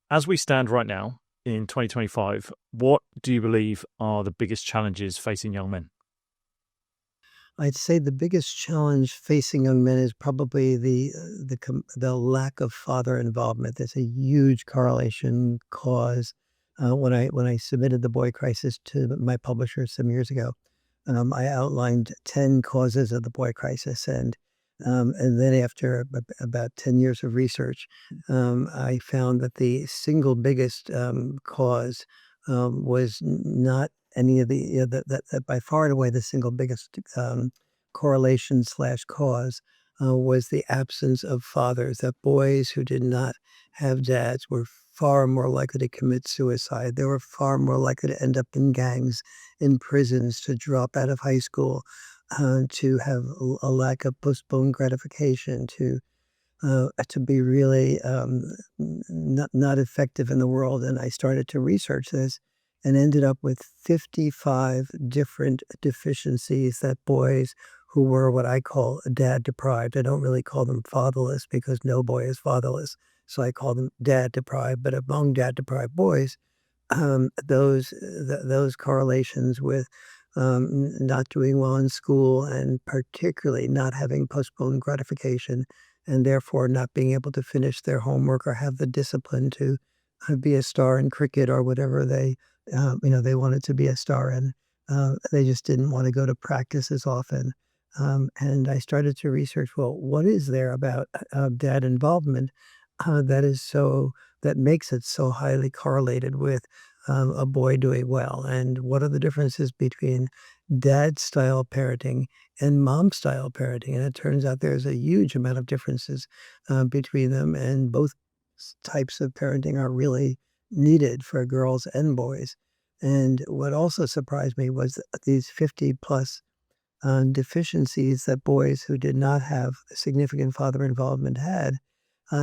As we stand right now in 2025, what do you believe are the biggest challenges facing young men? I'd say the biggest challenge facing young men is probably the lack of father involvement. There's a huge correlation cause. When I submitted the boy crisis to my publisher some years ago, I outlined 10 causes of the boy crisis, and then after about 10 years of research, I found that the single biggest cause was not any of the that by far and away the single biggest correlation slash cause was the absence of fathers. That boys who did not have dads were far more likely to commit suicide. They were far more likely to end up in gangs, in prisons, to drop out of high school, to have a lack of postponed gratification, to be really not effective in the world. And I started to research this and ended up with 55 different deficiencies that boys who were what I call dad deprived. I don't really call them fatherless because no boy is fatherless. So I call them dad deprived. But among dad deprived boys, those correlations with not doing well in school and particularly not having postponed gratification and therefore not being able to finish their homework or have the discipline to be a star in cricket or whatever they wanted to be a star in. They just didn't want to go to practice as often. And I started to research, well, what is there about dad involvement that makes it so highly correlated with a boy doing well? And what are the differences between dad style parenting and mom style parenting? And it turns out there's a huge amount of differences between them, and both types of parenting are really needed for girls and boys. And what also surprised me was that these 50 plus deficiencies that boys who did not have significant father involvement had,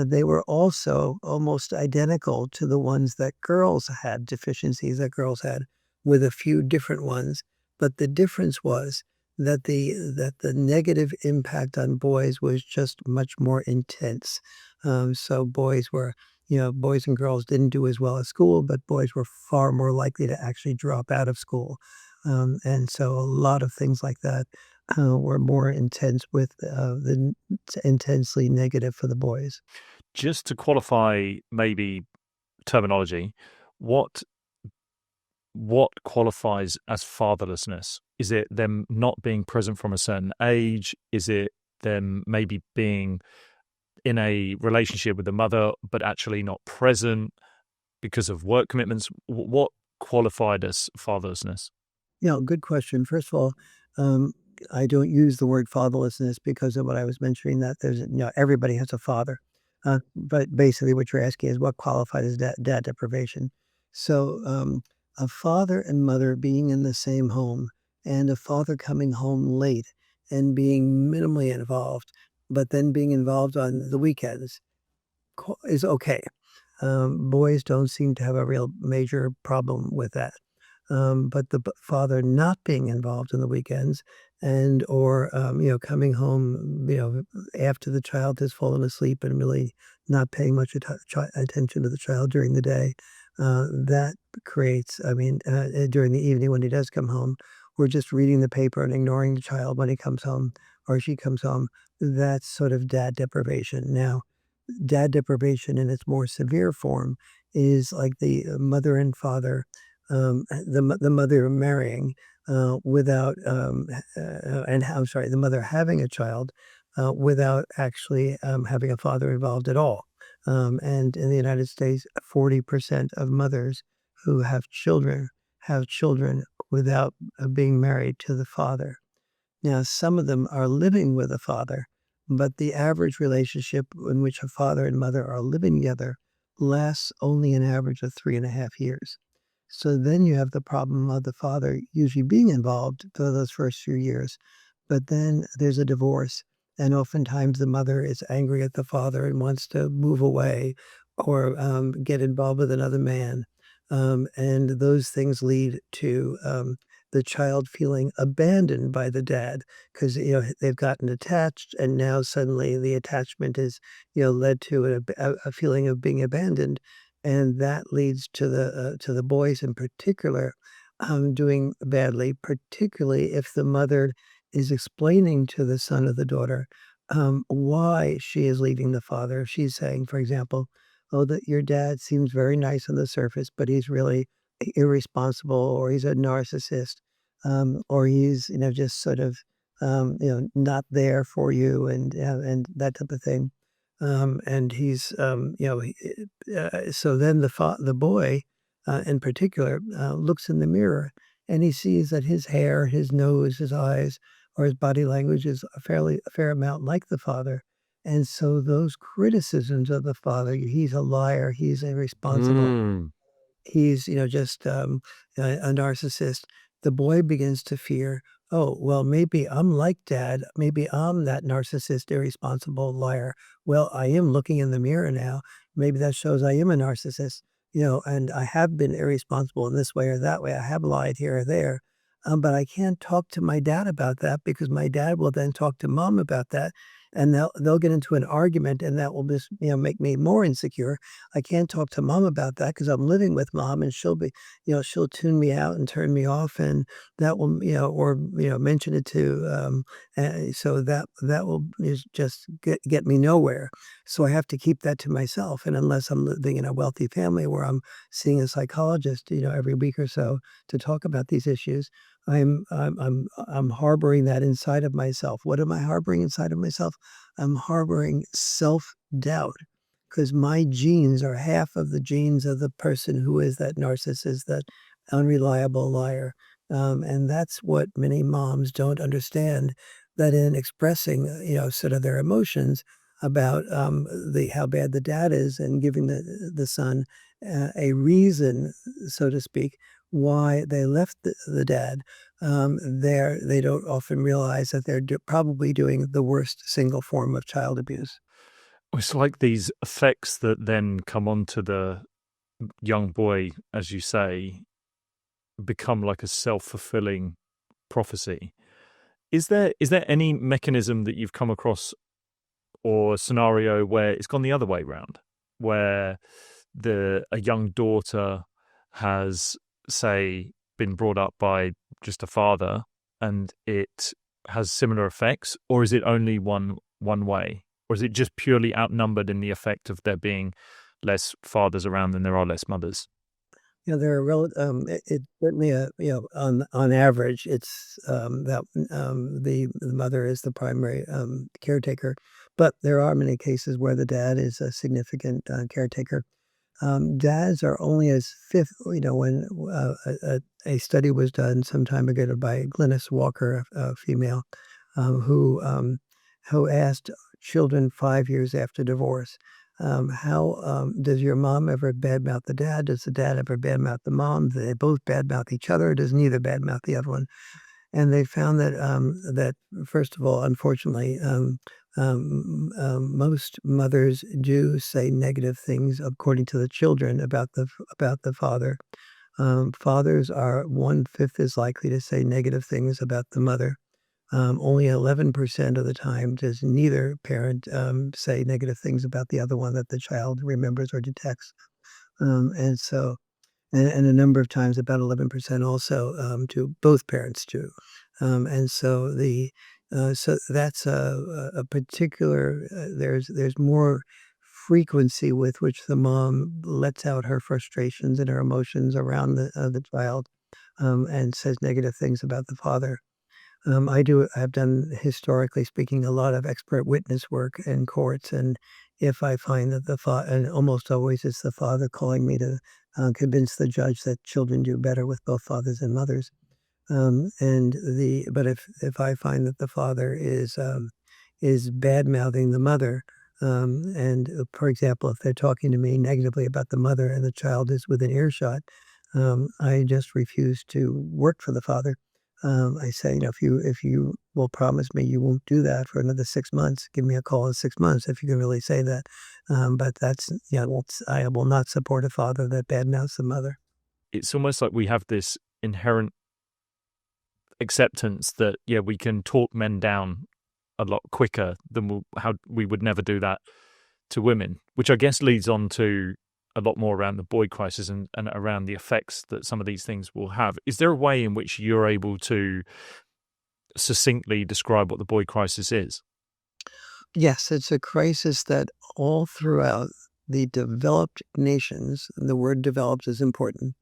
they were also almost identical to the ones that girls had, deficiencies that girls had, with a few different ones. But the difference was that the negative impact on boys was just much more intense. So boys and girls didn't do as well at school, but boys were far more likely to actually drop out of school. And so a lot of things like that were more intense intensely negative for the boys. Just to qualify maybe terminology, what what qualifies as fatherlessness? Is it them not being present from a certain age? Is it them maybe being in a relationship with the mother but actually not present because of work commitments? What qualified as fatherlessness? Good question. First of all, um, I don't use the word fatherlessness because of what I was mentioning, that everybody has a father. But basically what you're asking is what qualified as dad deprivation. So a father and mother being in the same home and a father coming home late and being minimally involved, but then being involved on the weekends is okay. Boys don't seem to have a real major problem with that. But the father not being involved in the weekends and or coming home after the child has fallen asleep and really not paying much attention to the child during the day, that creates, during the evening when he does come home, we're just reading the paper and ignoring the child when he comes home or she comes home. That's sort of dad deprivation. Now, dad deprivation in its more severe form is like the mother and father, the mother marrying without, and I'm sorry, the mother having a child without actually having a father involved at all. And in the United States, 40% of mothers who have children without being married to the father. Now, some of them are living with a father, but the average relationship in which a father and mother are living together lasts only an average of 3.5 years. So then you have the problem of the father usually being involved for those first few years, but then there's a divorce, and oftentimes the mother is angry at the father and wants to move away or get involved with another man. And those things lead to the child feeling abandoned by the dad because they've gotten attached, and now suddenly the attachment is led to a feeling of being abandoned, and that leads to the boys in particular doing badly, particularly if the mother is explaining to the son or the daughter why she is leaving the father. If she's saying, for example, "Oh, that your dad seems very nice on the surface, but he's really irresponsible, or he's a narcissist, or he's just sort of not there for you, and that type of thing." And he's so then the boy in particular looks in the mirror, and he sees that his hair, his nose, his eyes, or his body language is a fair amount like the father. And so those criticisms of the father, he's a liar, he's irresponsible, Mm. he's, just a narcissist. The boy begins to fear, oh, well, maybe I'm like dad. Maybe I'm that narcissist, irresponsible liar. Well, I am looking in the mirror now. Maybe that shows I am a narcissist, and I have been irresponsible in this way or that way. I have lied here or there. But I can't talk to my dad about that, because my dad will then talk to mom about that, and they'll get into an argument, and that will just make me more insecure. I can't talk to mom about that because I'm living with mom, and she'll tune me out and turn me off, and that will, or, mention it to, so that will just get me nowhere. So I have to keep that to myself. And unless I'm living in a wealthy family where I'm seeing a psychologist, every week or so to talk about these issues, I'm harboring that inside of myself. What am I harboring inside of myself? I'm harboring self-doubt, because my genes are half of the genes of the person who is that narcissist, that unreliable liar. And that's what many moms don't understand, that in expressing, sort of their emotions about the how bad the dad is, and giving the son a reason, so to speak, why they left the dad, they don't often realize that they're probably doing the worst single form of child abuse. It's like these effects that then come onto the young boy, as you say, become like a self-fulfilling prophecy. Is there any mechanism that you've come across, or a scenario where it's gone the other way round, where the a young daughter has, say, been brought up by just a father, and it has similar effects, or is it only one way, or is it just purely outnumbered in the effect of there being less fathers around than there are less mothers? There are it's certainly on average, it's that the mother is the primary caretaker, but there are many cases where the dad is a significant caretaker. Dads are only as fifth, when a study was done some time ago by Glennis Walker, a female, who asked children 5 years after divorce, how does your mom ever badmouth the dad? Does the dad ever badmouth the mom? Do they both badmouth each other? Or does neither badmouth the other one? And they found that first of all, unfortunately, most mothers do say negative things according to the children about the father. Fathers are 1/5 as likely to say negative things about the mother. Only 11% of the time does neither parent say negative things about the other one that the child remembers or detects. And so and a number of times, about 11% also, do both parents do. And so so that's a particular, there's more frequency with which the mom lets out her frustrations and her emotions around the child, and says negative things about the father. I've done, historically speaking, a lot of expert witness work in courts, and if I find that and almost always it's the father calling me to convince the judge that children do better with both fathers and mothers. But if I find that the father is bad mouthing the mother, and for example, if they're talking to me negatively about the mother and the child is within earshot, I just refuse to work for the father. I say, if you will promise me you won't do that for another 6 months, give me a call in 6 months if you can really say that. But that's, I will not support a father that badmouths the mother. It's almost like we have this inherent acceptance that, yeah, we can talk men down a lot quicker than how we would never do that to women, which I guess leads on to a lot more around the boy crisis and around the effects that some of these things will have. Is there a way in which you're able to succinctly describe what the boy crisis is? Yes, it's a crisis that all throughout the developed nations, and the word developed is important,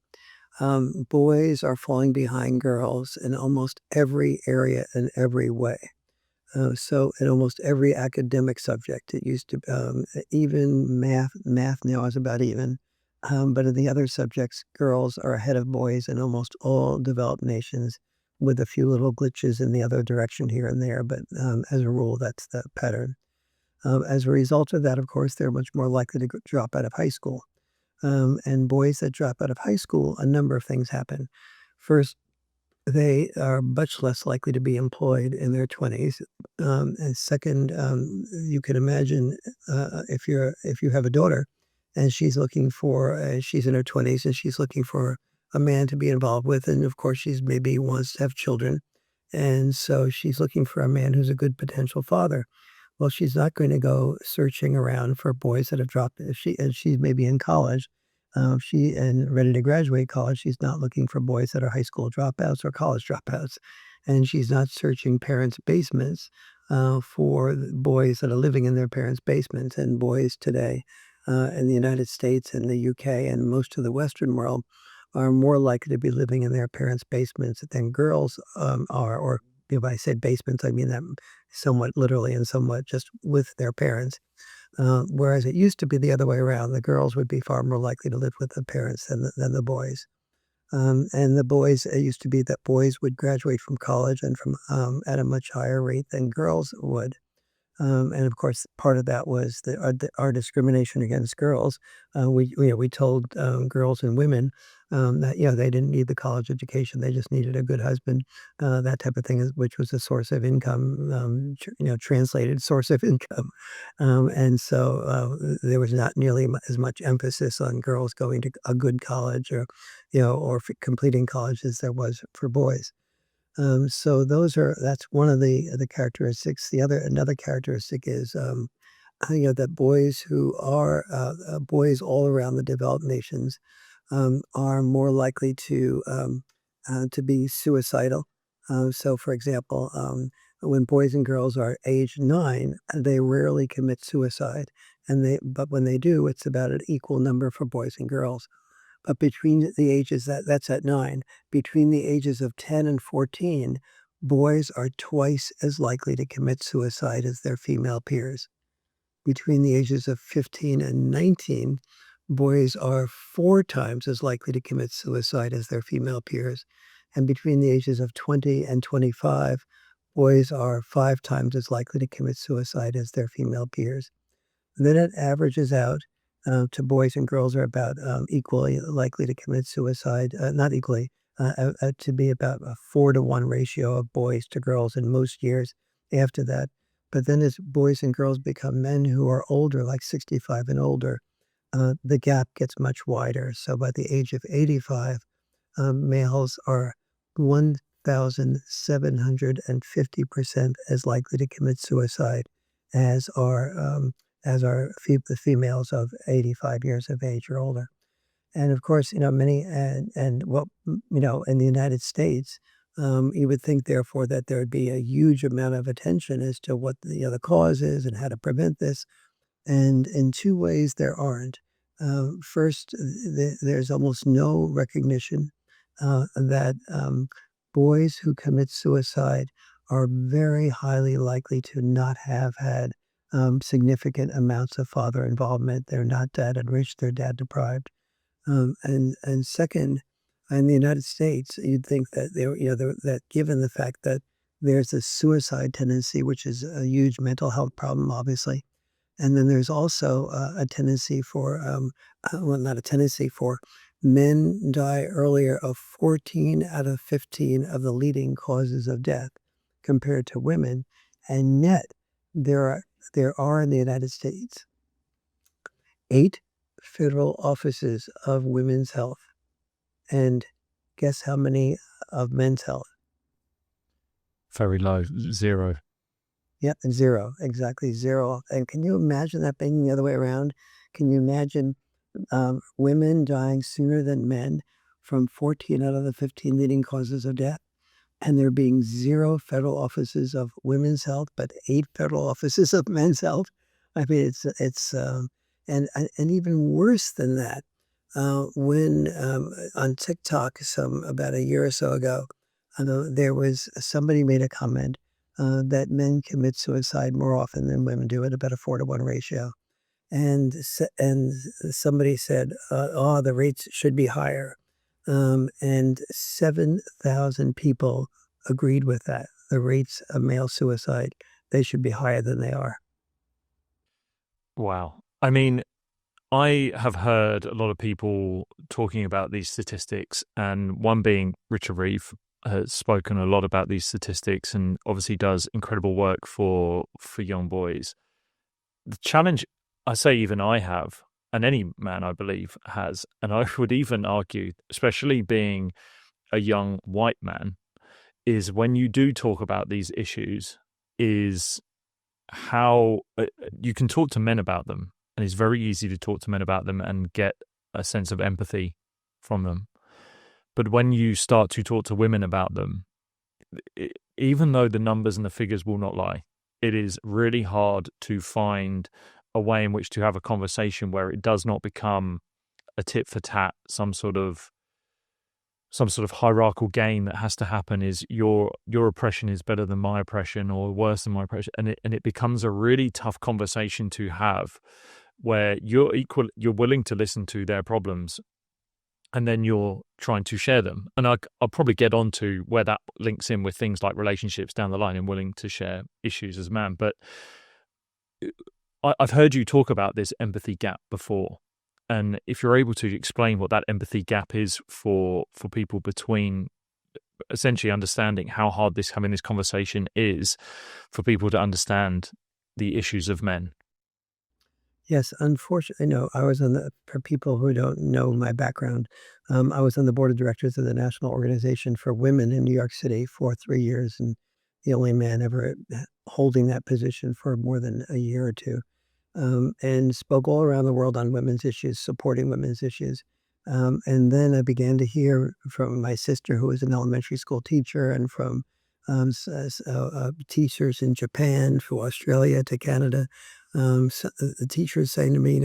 boys are falling behind girls in almost every area and every way. So in almost every academic subject, it used to even math now is about even. But in the other subjects, girls are ahead of boys in almost all developed nations, with a few little glitches in the other direction here and there. But as a rule, that's the pattern. As a result of that, of course, they're much more likely to drop out of high school. And boys that drop out of high school, a number of things happen. First, they are much less likely to be employed in their 20s. And second, you can imagine if you have a daughter and she's in her 20s and she's looking for a man to be involved with, and of course she's maybe wants to have children, and so she's looking for a man who's a good potential father. Well, she's not going to go searching around for boys that have dropped. If she's maybe in college, she and ready to graduate college, she's not looking for boys that are high school dropouts or college dropouts, and she's not searching parents' basements for boys that are living in their parents' basements. And boys today in the United States and the UK and most of the Western world are more likely to be living in their parents' basements than girls are. Or if I say basements, I mean that somewhat literally and somewhat just with their parents. Whereas it used to be the other way around. The girls would be far more likely to live with the parents than the boys. And the boys, it used to be that boys would graduate from college and from at a much higher rate than girls would. And of course, part of that was our discrimination against girls. We told girls and women that they didn't need the college education; they just needed a good husband, that type of thing, which was a source of income, translated source of income. And so there was not nearly as much emphasis on girls going to a good college or completing college as there was for boys. So that's one of the characteristics. Another characteristic is that boys who are boys all around the developed nations are more likely to be suicidal. So, for example, when boys and girls are age 9, they rarely commit suicide, but when they do, it's about an equal number for boys and girls. But between the ages that's at 9, between the ages of 10 and 14, boys are twice as likely to commit suicide as their female peers. Between the ages of 15 and 19, boys are 4 times as likely to commit suicide as their female peers. And between the ages of 20 and 25, boys are 5 times as likely to commit suicide as their female peers. Then it averages out to boys and girls are about equally likely to commit suicide, not equally, to be about a 4-to-1 ratio of boys to girls in most years after that. But then as boys and girls become men who are older, like 65 and older, the gap gets much wider. So by the age of 85, males are 1,750% as likely to commit suicide as are the females of 85 years of age or older. And of course, many and what in the United States, you would think therefore that there would be a huge amount of attention as to what the cause is and how to prevent this. And in two ways, there aren't. First, there's almost no recognition that boys who commit suicide are very highly likely to not have had significant amounts of father involvement. They're not dad enriched, they're dad deprived. And second, in the United States, you'd think that that given the fact that there's a suicide tendency, which is a huge mental health problem, obviously, and then there's also a tendency for, well, not a tendency for men die earlier of 14 out of 15 of the leading causes of death compared to women. And yet there are, there are in the United States 8 federal offices of women's health. And guess how many of men's health? Very low, 0. Yep, 0, exactly 0. And can you imagine that being the other way around? Can you imagine women dying sooner than men from 14 out of the 15 leading causes of death, and there being 0 federal offices of women's health, but 8 federal offices of men's health. I mean, and even worse than that, when on TikTok, about a year or so ago, there was somebody made a comment that men commit suicide more often than women do at about a 4-to-1 ratio. And somebody said, "Oh, the rates should be higher." And 7,000 people agreed with that. The rates of male suicide, they should be higher than they are. Wow. I mean, I have heard a lot of people talking about these statistics, and one being Richard Reeve has spoken a lot about these statistics and obviously does incredible work for young boys. The challenge, I say, even I have, and any man I believe has, and I would even argue, especially being a young white man, is when you do talk about these issues, is how you can talk to men about them, and it's very easy to talk to men about them and get a sense of empathy from them. But when you start to talk to women about them, even though the numbers and the figures will not lie, it is really hard to find a way in which to have a conversation where it does not become a tit for tat, some sort of hierarchical game that has to happen. Is your oppression is better than my oppression or worse than my oppression, and it becomes a really tough conversation to have, where you're willing to listen to their problems, and then you're trying to share them. And I'll probably get on to where that links in with things like relationships down the line and willing to share issues as a man. But I've heard you talk about this empathy gap before. And if you're able to explain what that empathy gap is for people, between essentially understanding how hard having this conversation is for people to understand the issues of men. Yes, unfortunately, no, for people who don't know my background, I was on the board of directors of the National Organization for Women in New York City for 3 years, and the only man ever holding that position for more than a year or 2. And spoke all around the world on women's issues, supporting women's issues. And then I began to hear from my sister, who was an elementary school teacher, and from teachers in Japan, from Australia to Canada. The teachers saying to me,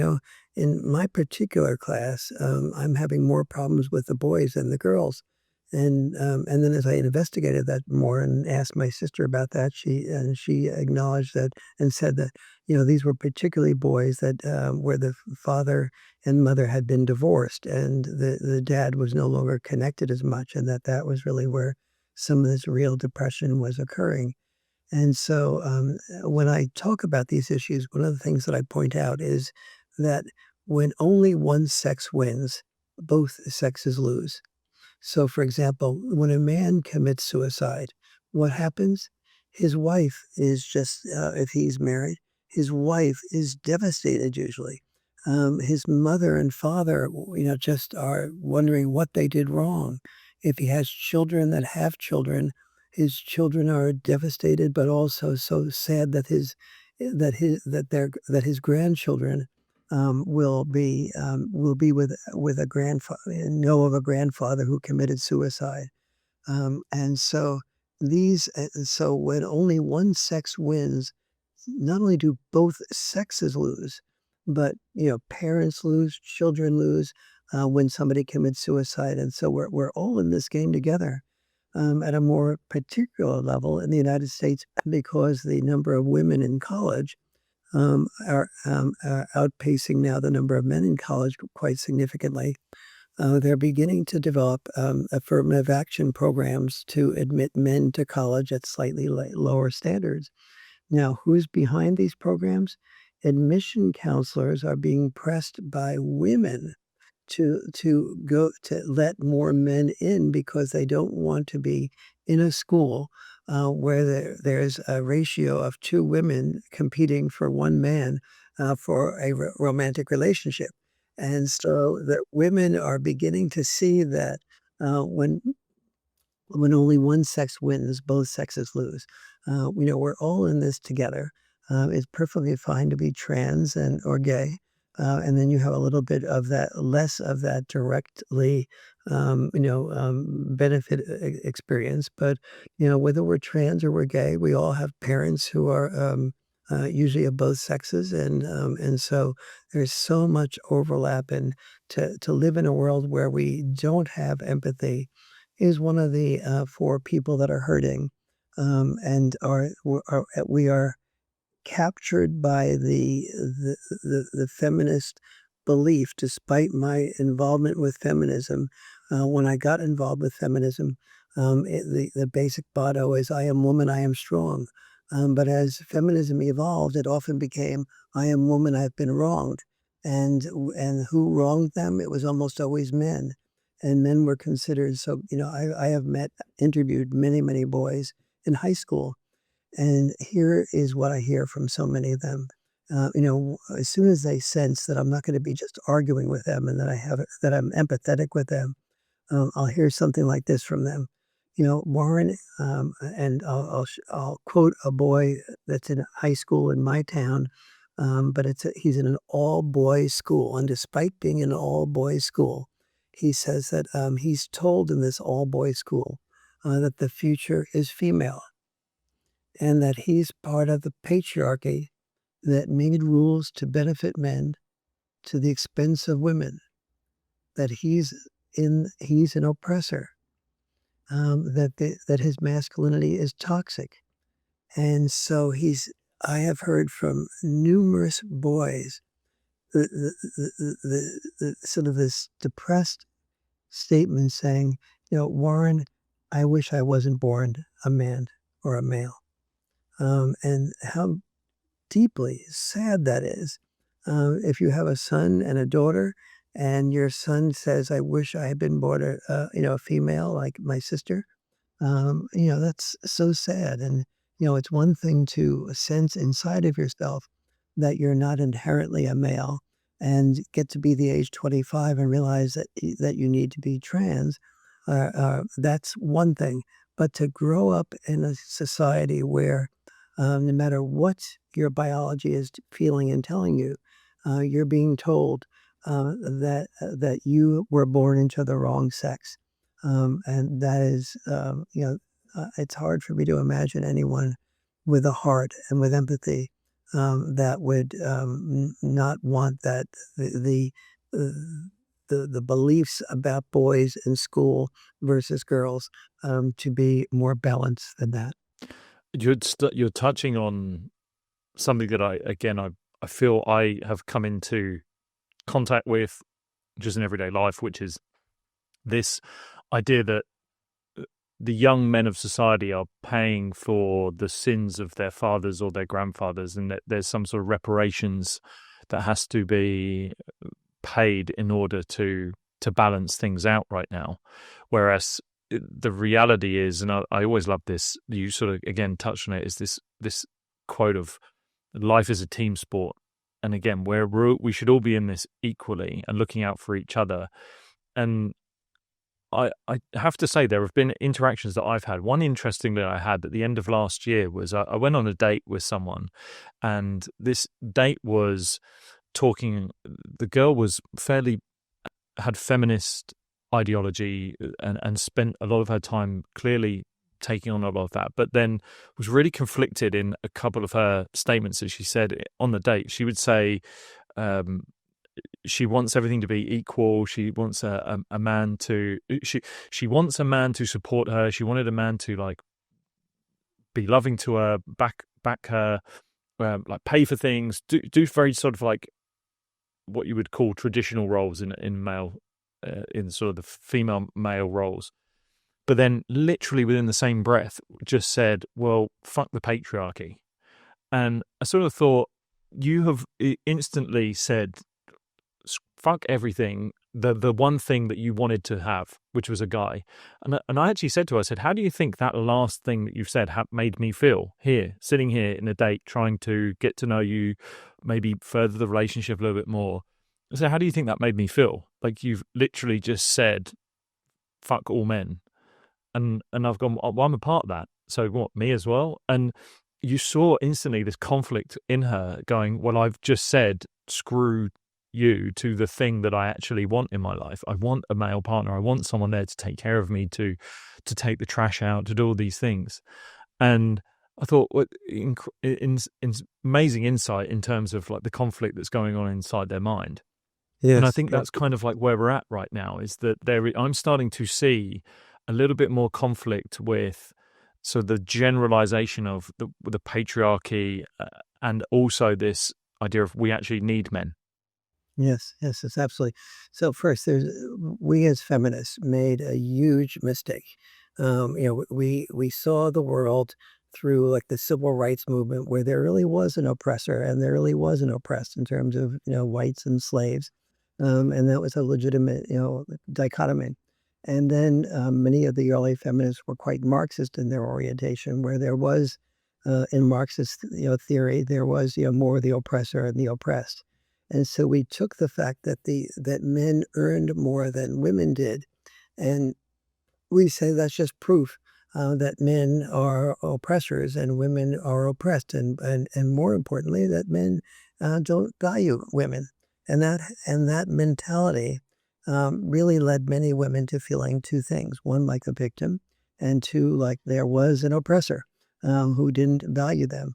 in my particular class, I'm having more problems with the boys than the girls. And then as I investigated that more and asked my sister about that, she acknowledged that and said that these were particularly boys that where the father and mother had been divorced, and the dad was no longer connected as much, and that was really where some of this real depression was occurring. And so when I talk about these issues, one of the things that I point out is that when only one sex wins, both sexes lose. So, for example, when a man commits suicide, what happens? His wife is just, if he's married, his wife is devastated usually. His mother and father, just are wondering what they did wrong. If he has children that have children, his children are devastated, but also so sad that his grandchildren will be with a grandfather, know of a grandfather who committed suicide. And so so when only one sex wins, not only do both sexes lose, but parents lose, children lose when somebody commits suicide. And so we're all in this game together. At a more particular level in the United States, because the number of women in college are outpacing now the number of men in college quite significantly. They're beginning to develop affirmative action programs to admit men to college at slightly lower standards. Now, who's behind these programs? Admission counselors are being pressed by women to let more men in because they don't want to be in a school where there's a ratio of 2 women competing for 1 man for a romantic relationship. And so the women are beginning to see that when only one sex wins, both sexes lose. We're all in this together. It's perfectly fine to be trans and or gay. and then you have a little bit of that, less of that directly, benefit experience. But, whether we're trans or we're gay, we all have parents who are usually of both sexes. And so there's so much overlap. And to live in a world where we don't have empathy is one of the for people that are hurting, and we are captured by the feminist belief. Despite my involvement with feminism, when I got involved with feminism, the basic motto is "I am woman, I am strong." But as feminism evolved, it often became "I am woman, I've been wronged," and who wronged them? It was almost always men, and men were considered so. I have interviewed many boys in high school, and here is what I hear from so many of them. As soon as they sense that I'm not going to be just arguing with them and that I'm empathetic with them, I'll hear something like this from them. Warren, and I'll quote a boy that's in high school in my town, but he's in an all boys school, and despite being in an all boys school, he says that he's told in this all boys school that the future is female, and that he's part of the patriarchy that made rules to benefit men to the expense of women, that he's an oppressor, that his masculinity is toxic. And so I have heard from numerous boys the sort of this depressed statement saying, Warren, I wish I wasn't born a man or a male. And how deeply sad that is. If you have a son and a daughter, and your son says, "I wish I had been born a female like my sister," that's so sad. And it's one thing to sense inside of yourself that you're not inherently a male, and get to be the age 25 and realize that you need to be trans. That's one thing. But to grow up in a society where no matter what your biology is feeling and telling you, you're being told that you were born into the wrong sex, and that is, it's hard for me to imagine anyone with a heart and with empathy that would not want that the beliefs about boys in school versus girls to be more balanced than that. You're touching on something that I feel I have come into contact with just in everyday life, which is this idea that the young men of society are paying for the sins of their fathers or their grandfathers, and that there's some sort of reparations that has to be paid in order to balance things out right now. Whereas the reality is, and I always love this, you sort of again touched on it, is this quote of life is a team sport. And again, we should all be in this equally and looking out for each other. And I have to say, there have been interactions that I've had. One interesting that I had at the end of last year was I went on a date with someone, and this date was the girl was had feminist ideology and spent a lot of her time clearly taking on a lot of that, but then was really conflicted in a couple of her statements that she said on the date. She would say, she wants everything to be equal. She wants a man to she wants a man to support her. She wanted a man to like be loving to her, back her, like pay for things, do very sort of like what you would call traditional roles in male, in sort of the female male roles. But then literally within the same breath just said, well, fuck the patriarchy. And I sort of thought, you have instantly said, fuck everything, the one thing that you wanted to have, which was a guy. And I actually said to her, I said, how do you think that last thing that you've said made me feel here, sitting here in a date, trying to get to know you, maybe further the relationship a little bit more? I said, how do you think that made me feel? Like, you've literally just said, fuck all men. And I've gone, well, I'm a part of that. So what, me as well? And you saw instantly this conflict in her going, well, I've just said, screw you to the thing that I actually want in my life. I want a male partner. I want someone there to take care of me, to take the trash out, to do all these things. And I thought, what amazing insight in terms of like the conflict that's going on inside their mind. And I Yes. think that's kind of like where we're at right now, is that I'm starting to see a little bit more conflict with, so the generalization of the patriarchy, and also this idea of we actually need men. Yes, yes, it's absolutely. So first, we as feminists made a huge mistake. We saw the world through like the civil rights movement, where there really was an oppressor and there really was an oppressed in terms of whites and slaves, and that was a legitimate dichotomy. And then many of the early feminists were quite Marxist in their orientation, where there was in Marxist theory there was more the oppressor and the oppressed. And so we took the fact that that men earned more than women did, and we say that's just proof that men are oppressors and women are oppressed, and more importantly, that men don't value women, and that mentality really led many women to feeling two things: one, like a victim, and two, like there was an oppressor who didn't value them.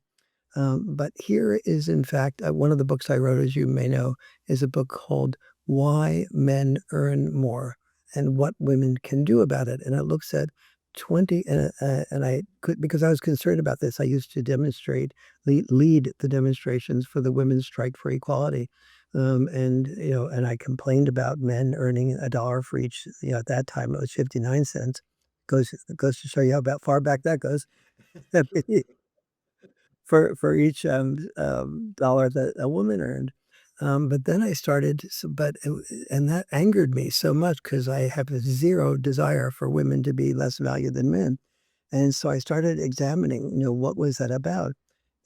But here is, in fact, one of the books I wrote, as you may know, is a book called Why Men Earn More and What Women Can Do About It. And it looks at 20, and I could, because I was concerned about this, I used to lead the demonstrations for the Women's Strike for Equality. And I complained about men earning a dollar for each, at that time it was 59 cents. Goes to show you how about far back that goes. For each, dollar that a woman earned. But then I started and that angered me so much because I have a 0 desire for women to be less valued than men. And so I started examining, what was that about?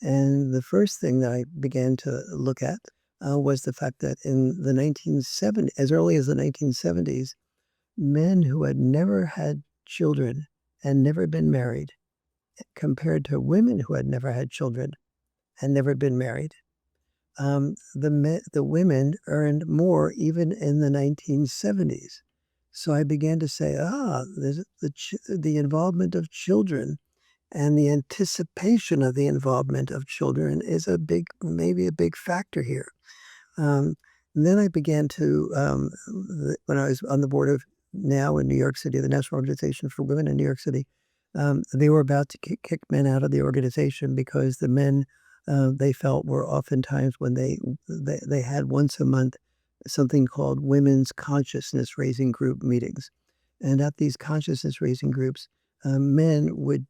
And the first thing that I began to look at, was the fact that in the 1970s, as early as the 1970s, men who had never had children and never been married, compared to women who had never had children and never been married. The women earned more even in the 1970s. So I began to say, the involvement of children and the anticipation of the involvement of children is maybe a big factor here. Um, and then I began to, when I was on the board of now in New York City, the National Organization for Women in New York City, they were about to kick men out of the organization because the men they felt were oftentimes when they had once a month something called women's consciousness raising group meetings. And at these consciousness raising groups, men would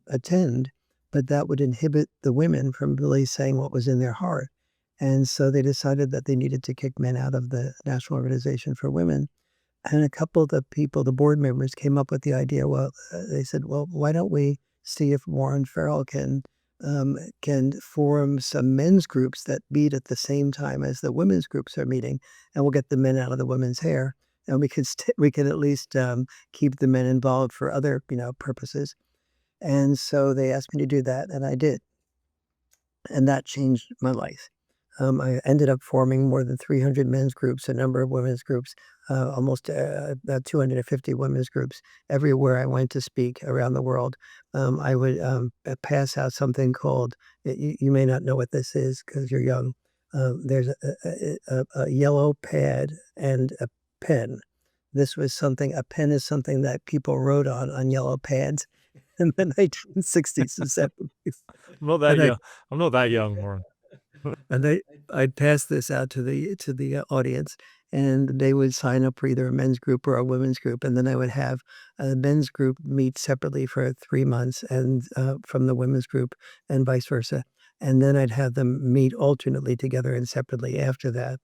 attend, but that would inhibit the women from really saying what was in their heart. And so they decided that they needed to kick men out of the National Organization for Women. And a couple of the people, the board members, came up with the idea. Well, they said, well, why don't we see if Warren Farrell can form some men's groups that meet at the same time as the women's groups are meeting, and we'll get the men out of the women's hair, and we could at least keep the men involved for other purposes. And so they asked me to do that, and I did, and that changed my life. I ended up forming more than 300 men's groups, a number of women's groups, almost about 250 women's groups everywhere I went to speak around the world. I would pass out something called, you may not know what this is because you're young. There's a yellow pad and a pen. A pen is something that people wrote on yellow pads in the 1960s and 70s. I'm not that And I young. I'm not that young, Warren. And I'd pass this out to the audience, and they would sign up for either a men's group or a women's group, and then I would have a men's group meet separately for 3 months, and from the women's group, and vice versa. And then I'd have them meet alternately together and separately after that,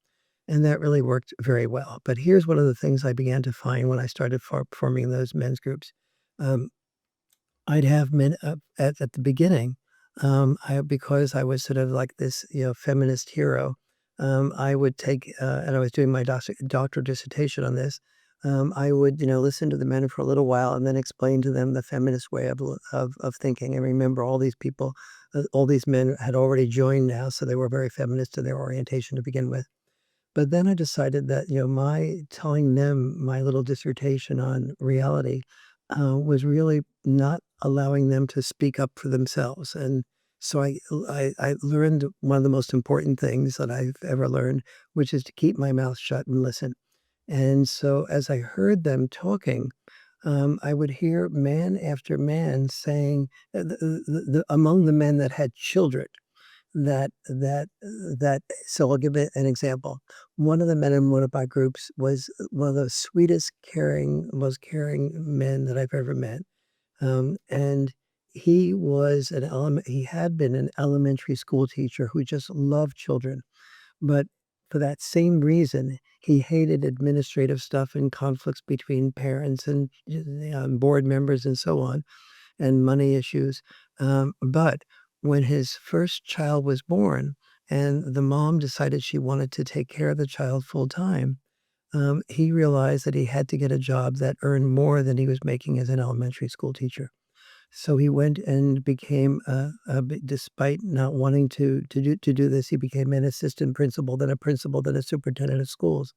and that really worked very well. But here's one of the things I began to find when I started forming those men's groups. Um, I'd have men at the beginning, because I was sort of like this, feminist hero. I would take, and I was doing my doctoral dissertation on this. I would, listen to the men for a little while and then explain to them the feminist way of thinking. And remember, all these people, all these men had already joined now, so they were very feminist in their orientation to begin with. But then I decided that, my telling them my little dissertation on reality, was really not allowing them to speak up for themselves. And so I learned one of the most important things that I've ever learned, which is to keep my mouth shut and listen. And so as I heard them talking, I would hear man after man saying, among the men that had children, that so I'll give it an example. One of the men in one of my groups was one of the sweetest, most caring men that I've ever met. And he had been an elementary school teacher who just loved children. But for that same reason, he hated administrative stuff and conflicts between parents and board members and so on, and money issues. But when his first child was born and the mom decided she wanted to take care of the child full time, he realized that he had to get a job that earned more than he was making as an elementary school teacher. So he went and became, despite not wanting to do this, he became an assistant principal, then a superintendent of schools.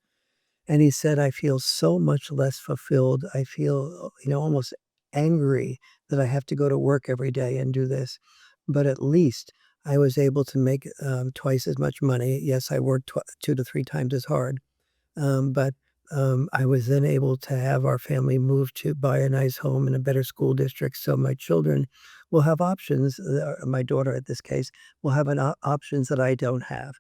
And he said, "I feel so much less fulfilled. I feel, almost angry that I have to go to work every day and do this. But at least I was able to make twice as much money. Yes, I worked 2 to 3 times as hard, but I was then able to have our family move to buy a nice home in a better school district, so my children will have options, my daughter, at this case, will have options that I don't have.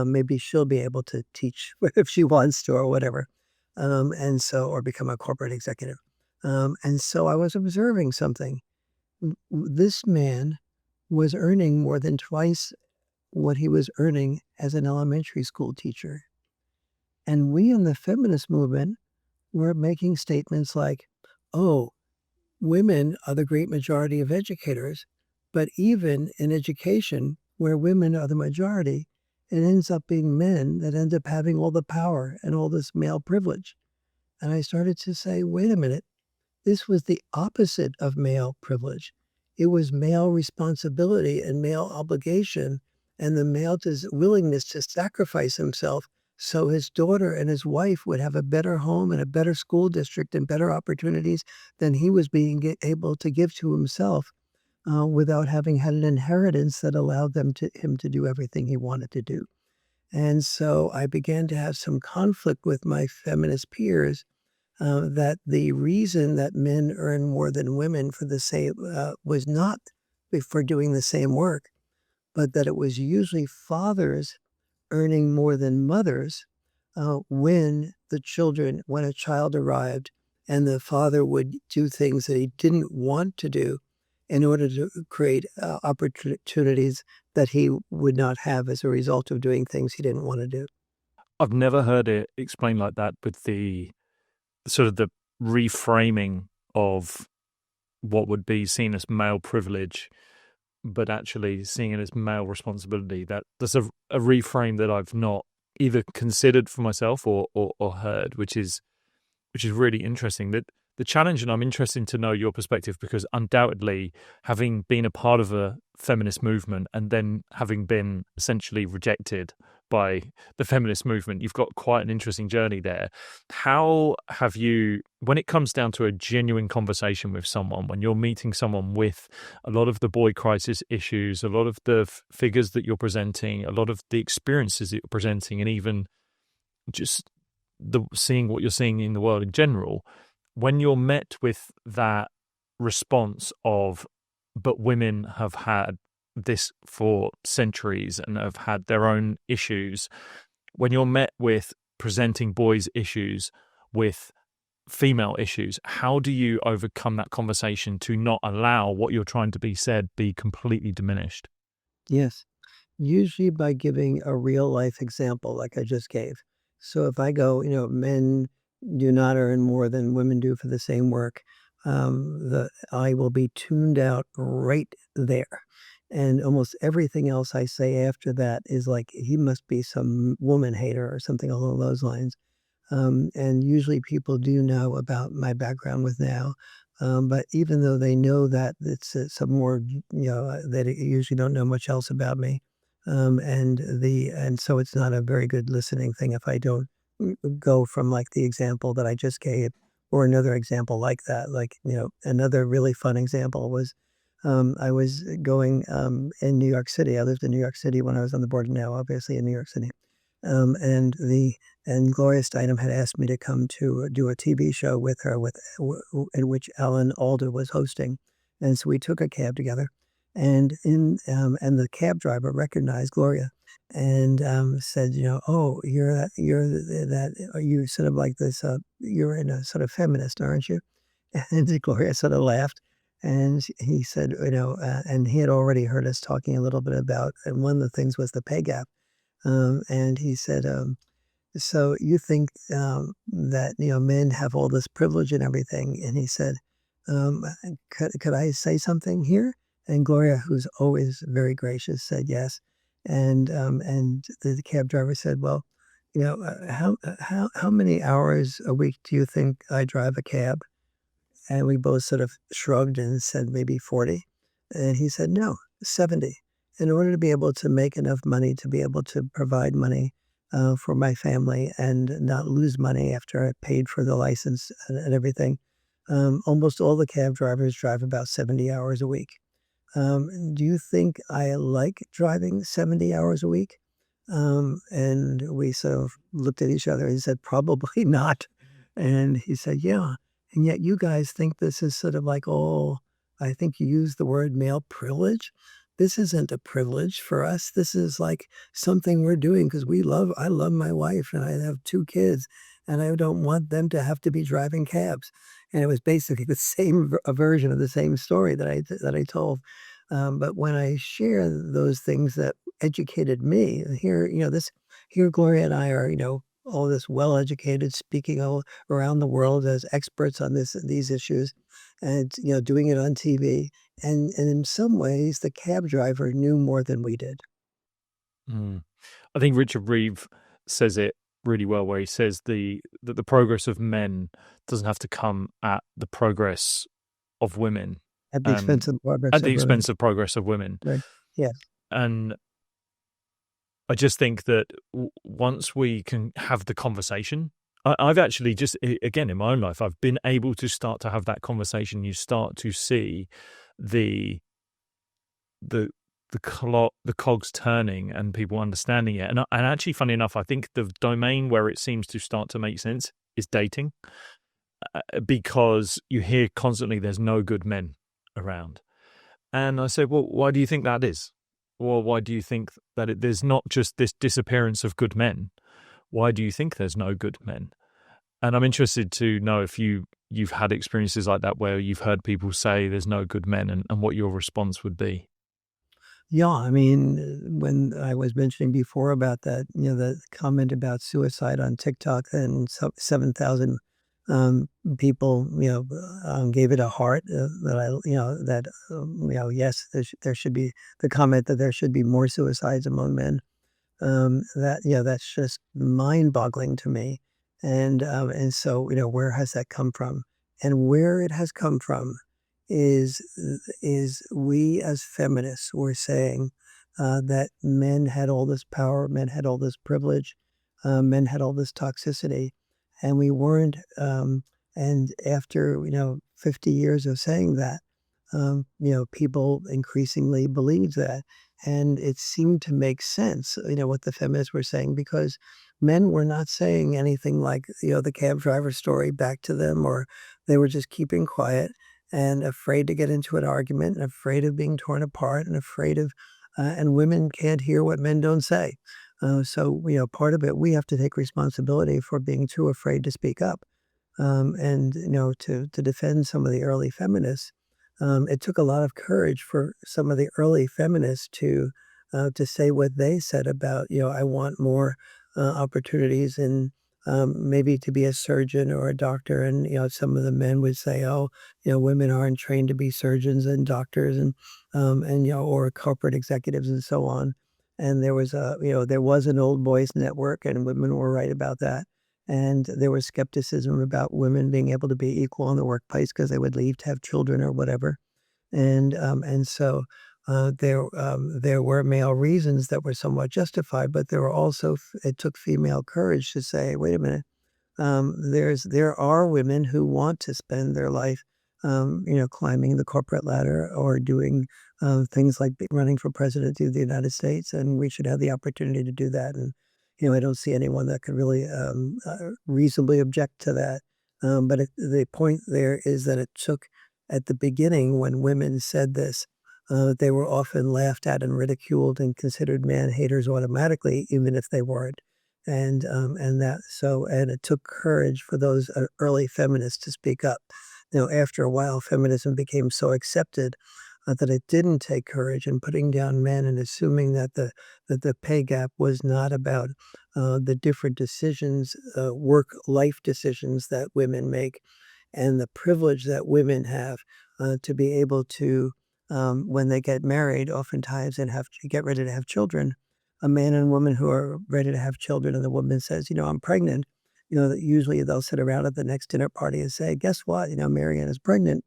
Maybe she'll be able to teach if she wants to or whatever, and so or become a corporate executive. And so I was observing something. This man was earning more than twice what he was earning as an elementary school teacher. And we in the feminist movement were making statements like, "Oh, women are the great majority of educators, but even in education, where women are the majority, it ends up being men that end up having all the power and all this male privilege." And I started to say, wait a minute, this was the opposite of male privilege. It was male responsibility and male obligation, and the willingness to sacrifice himself so his daughter and his wife would have a better home and a better school district and better opportunities than he was being able to give to himself, without having had an inheritance that allowed him to do everything he wanted to do. And so I began to have some conflict with my feminist peers, that the reason that men earn more than women for the same was not for doing the same work, but that it was usually fathers earning more than mothers, when a child arrived, and the father would do things that he didn't want to do in order to create opportunities that he would not have as a result of doing things he didn't want to do. I've never heard it explained like that with the sort of the reframing of what would be seen as male privilege, but actually seeing it as male responsibility. That's a reframe that I've not either considered for myself or heard, which is really interesting. That the challenge, and I'm interested to know your perspective because undoubtedly, having been a part of a feminist movement and then having been essentially rejected by the feminist movement, you've got quite an interesting journey there. How have you, when it comes down to a genuine conversation with someone, when you're meeting someone with a lot of the boy crisis issues, a lot of the figures that you're presenting, a lot of the experiences that you're presenting, and even just seeing what you're seeing in the world in general, when you're met with that response of, but women have had this for centuries and have had their own issues, when you're met with presenting boys' issues with female issues, how do you overcome that conversation to not allow what you're trying to be said be completely diminished? Yes. Usually by giving a real life example like I just gave. So if I go, men do not earn more than women do for the same work, I will be tuned out right there. And almost everything else I say after that is like, he must be some woman hater or something along those lines. And usually people do know about my background with now. But even though they know that it's some more, they usually don't know much else about me. And so it's not a very good listening thing if I don't go from like the example that I just gave or another example like that. Like, another really fun example was I was going in New York City. I lived in New York City when I was on the board now, obviously in New York City. Um, and the and Gloria Steinem had asked me to come to do a TV show with her, in which Alan Alda was hosting, and so we took a cab together, and the cab driver recognized Gloria, and said, "Oh, are you sort of like this? You're in a sort of feminist, aren't you?" And Gloria sort of laughed, and he said, and he had already heard us talking a little bit about, and one of the things was the pay gap. And he said, "So you think that men have all this privilege and everything?" And he said, "Could I say something here?" And Gloria, who's always very gracious, said yes. And the cab driver said, "Well, how many hours a week do you think I drive a cab?" And we both sort of shrugged and said maybe 40. And he said, "No, 70. In order to be able to make enough money to be able to provide money for my family and not lose money after I paid for the license and everything, almost all the cab drivers drive about 70 hours a week. Do you think I like driving 70 hours a week?" And we sort of looked at each other and said, "Probably not." And he said, "Yeah. And yet you guys think this is sort of like, oh, I think you used the word male privilege. This isn't a privilege for us. This is like something we're doing because I love my wife and I have two kids and I don't want them to have to be driving cabs." And it was basically the same a version of the same story that I told. But when I share those things that educated me, here Gloria and I are, all this well-educated, speaking all around the world as experts on these issues, and doing it on TV. And in some ways, the cab driver knew more than we did. Mm. I think Richard Reeve says it really well, where he says that the progress of men doesn't have to come at the progress of women, At the and expense of the progress at the of women. expense of progress of women. Right. Yes. And I just think that once we can have the conversation, I've actually just again in my own life, I've been able to start to have that conversation. You start to see the the the cogs turning and people understanding it. And actually, funny enough, I think the domain where it seems to start to make sense is dating, because you hear constantly there's no good men around. And I say, well, why do you think that is? Well, why do you think that there's not just this disappearance of good men? Why do you think there's no good men? And I'm interested to know if you've had experiences like that where you've heard people say there's no good men, and what your response would be. Yeah, I mean, when I was mentioning before about that, the comment about suicide on TikTok and 7,000 people, gave it a heart. Yes, there should be the comment that there should be more suicides among men. That's just mind-boggling to me. And so, where has that come from? And where it has come from is is we as feminists were saying that men had all this power, men had all this privilege, men had all this toxicity, and we weren't. And after 50 years of saying that, people increasingly believed that, and it seemed to make sense, what the feminists were saying, because men were not saying anything like, the cab driver story back to them, or they were just keeping quiet and afraid to get into an argument and afraid of being torn apart and afraid of, and women can't hear what men don't say. So, part of it, we have to take responsibility for being too afraid to speak up. And to defend some of the early feminists, it took a lot of courage for some of the early feminists to say what they said about, I want more opportunities and maybe to be a surgeon or a doctor. And some of the men would say, "Oh, women aren't trained to be surgeons and doctors and or corporate executives and so on." And there was an old boys network, and women were right about that. And there was skepticism about women being able to be equal in the workplace because they would leave to have children or whatever. And so there were male reasons that were somewhat justified, but there were also it took female courage to say, "Wait a minute, there are women who want to spend their life, climbing the corporate ladder or doing things like running for president of the United States, and we should have the opportunity to do that." And I don't see anyone that could really reasonably object to that. But the point there is that it took at the beginning when women said this. They were often laughed at and ridiculed and considered man haters automatically, even if they weren't. And it took courage for those early feminists to speak up. After a while, feminism became so accepted that it didn't take courage, and putting down men and assuming that the pay gap was not about the different decisions, work life decisions that women make, and the privilege that women have to be able to, when they get married, oftentimes and have to get ready to have children, a man and woman who are ready to have children, and the woman says, "I'm pregnant." That usually they'll sit around at the next dinner party and say, "Guess what? Marianne is pregnant,"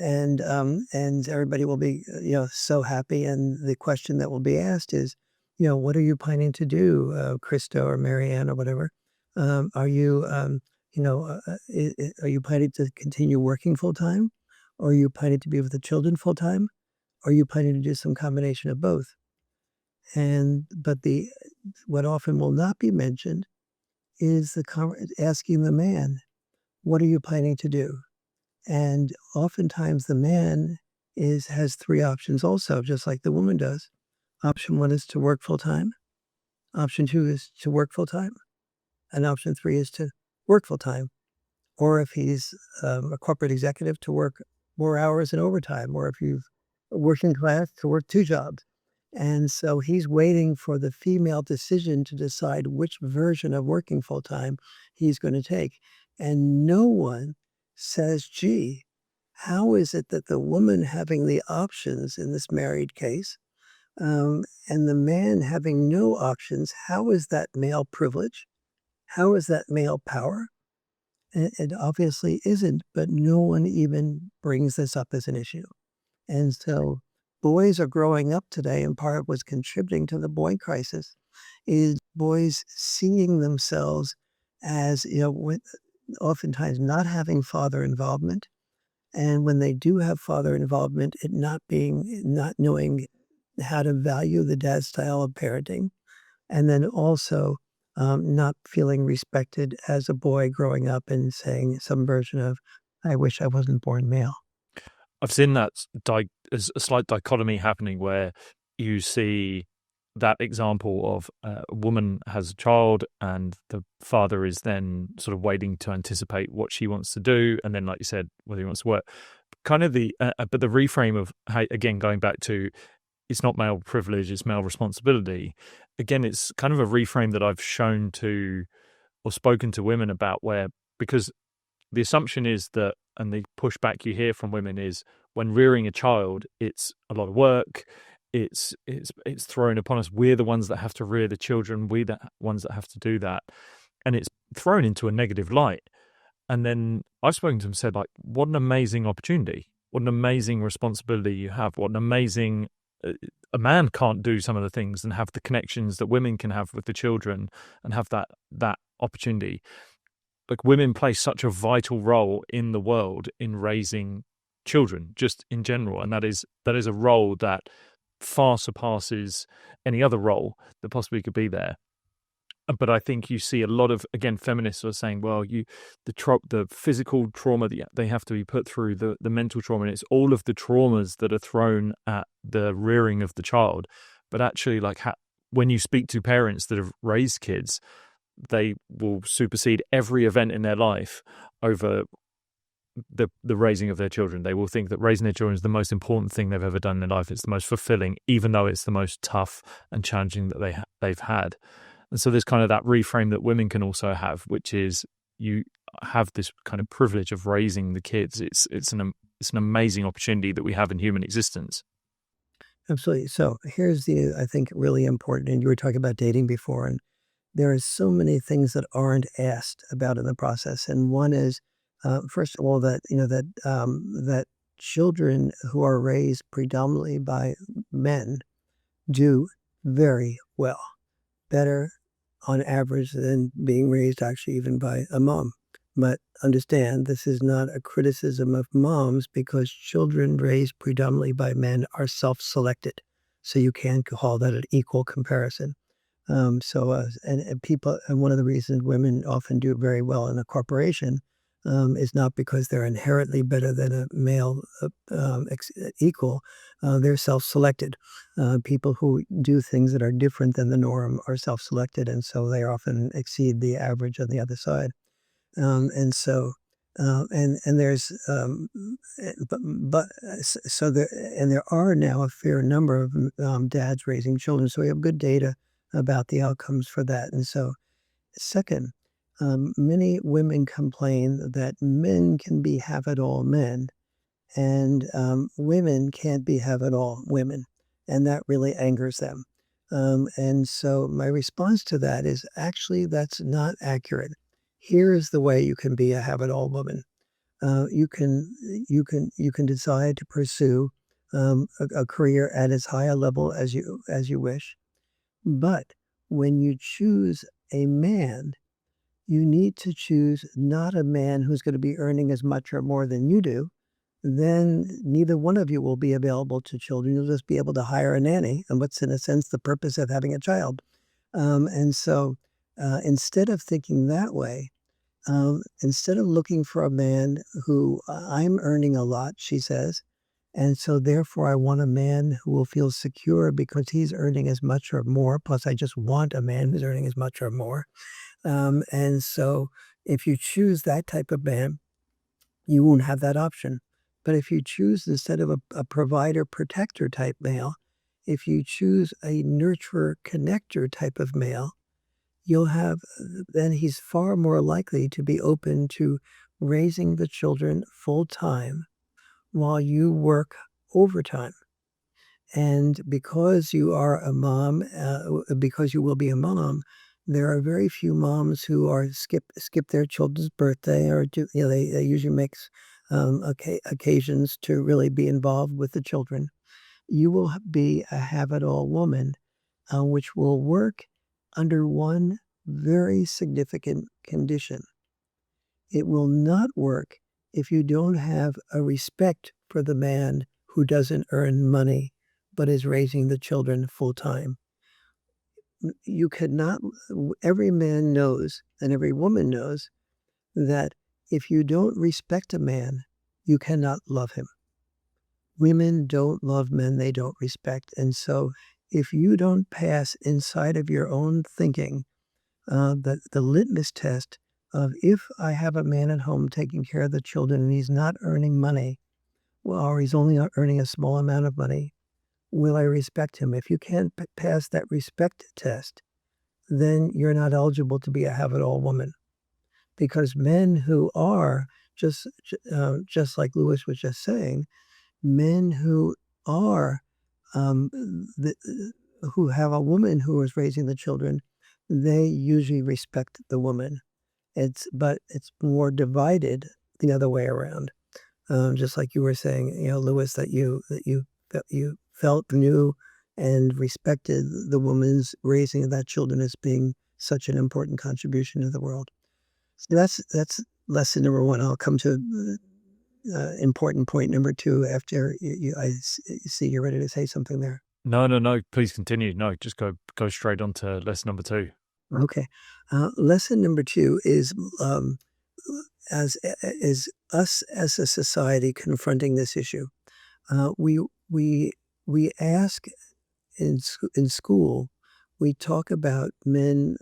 and everybody will be so happy. And the question that will be asked is, "What are you planning to do, Krista or Marianne or whatever? Are you are you planning to continue working full time, or are you planning to be with the children full time, or are you planning to do some combination of both?" And but the what often will not be mentioned is asking the man, "What are you planning to do?" And oftentimes the man has three options also, just like the woman does. Option one is to work full time. Option two is to work full time, and option three is to work full time. Or if he's a corporate executive, to work more hours and overtime, or if you've working class, to work two jobs. And so he's waiting for the female decision to decide which version of working full time he's going to take. And no one says, "Gee, how is it that the woman having the options in this married case, and the man having no options, how is that male privilege? How is that male power?" It obviously isn't, but no one even brings this up as an issue. And so boys are growing up today, and part of what's contributing to the boy crisis is boys seeing themselves as, oftentimes not having father involvement. And when they do have father involvement, not knowing how to value the dad style of parenting, and then also not feeling respected as a boy growing up and saying some version of, "I wish I wasn't born male." I've seen that as a slight dichotomy happening where you see that example of a woman has a child and the father is then sort of waiting to anticipate what she wants to do, and then, like you said, whether he wants to work. Kind of but the reframe of how, again, going back to it's not male privilege, it's male responsibility. Again, it's kind of a reframe that I've shown to or spoken to women about where, because the assumption is that, and the pushback you hear from women is when rearing a child, it's a lot of work. It's thrown upon us. We're the ones that have to rear the children. We're the ones that have to do that, and it's thrown into a negative light. And then I've spoken to them and said, like, what an amazing opportunity, what an amazing responsibility you have, what an amazing a man can't do some of the things and have the connections that women can have with the children and have that opportunity. Like, women play such a vital role in the world in raising children, just in general, and that is a role that far surpasses any other role that possibly could be there. But I think you see a lot of, again, feminists are saying, well, the physical trauma that they have to be put through, the mental trauma, and it's all of the traumas that are thrown at the rearing of the child. But actually, like, when you speak to parents that have raised kids, they will supersede every event in their life over the raising of their children. They will think that raising their children is the most important thing they've ever done in their life. It's the most fulfilling, even though it's the most tough and challenging that they've had. And so there's kind of that reframe that women can also have, which is you have this kind of privilege of raising the kids. It's an amazing opportunity that we have in human existence. Absolutely. So here's I think, really important. And you were talking about dating before, and there are so many things that aren't asked about in the process. And one is, first of all, that children who are raised predominantly by men do very well, better on average than being raised actually even by a mom. But understand, this is not a criticism of moms because children raised predominantly by men are self-selected. So you can't call that an equal comparison. And people, and one of the reasons women often do very well in a corporation is not because they're inherently better than a male equal. They're self-selected. People who do things that are different than the norm are self-selected, and so they often exceed the average on the other side. And so, and there's, so there, and there are now a fair number of dads raising children. So we have good data about the outcomes for that. And so, second, many women complain that men can be have-it-all men, and women can't be have-it-all women, and that really angers them. And so my response to that is actually that's not accurate. Here is the way you can be a have-it-all woman. You can decide to pursue a career at as high a level as you wish, but when you choose a man, you need to choose not a man who's going to be earning as much or more than you do. Then neither one of you will be available to children. You'll just be able to hire a nanny, and what's in a sense the purpose of having a child. And so instead of thinking that way, instead of looking for a man who I'm earning a lot, she says, and so therefore I want a man who will feel secure because he's earning as much or more. Plus, I just want a man who's earning as much or more. And so if you choose that type of man, you won't have that option. But if you choose instead of a provider protector type male, if you choose a nurturer connector type of male, you'll have then he's far more likely to be open to raising the children full time while you work overtime. And because you are a mom, because you will be a mom, there are very few moms who are skip their children's birthday or do, they usually make occasions to really be involved with the children. You will be a have-it-all woman, which will work under one very significant condition. It will not work if you don't have a respect for the man who doesn't earn money but is raising the children full time. You cannot, every man knows and every woman knows that if you don't respect a man, you cannot love him. Women don't love men they don't respect. And so if you don't pass inside of your own thinking the litmus test of if I have a man at home taking care of the children and he's not earning money, well, or he's only earning a small amount of money, will I respect him? If you can't pass that respect test, then you're not eligible to be a have-it-all woman. Because men who are just like Lewis was just saying, men who are um, the, who have a woman who is raising the children, they usually respect the woman. But it's more divided the other way around. Just like you were saying, Lewis, that you felt knew and respected the woman's raising of that children as being such an important contribution to the world. So that's lesson number one. I'll come to important point number two after see you're ready to say something there. No, no, no. Please continue. No, just go straight on to lesson number two. Okay. Lesson number two is as is us as a society confronting this issue. We we we ask in school. We talk about men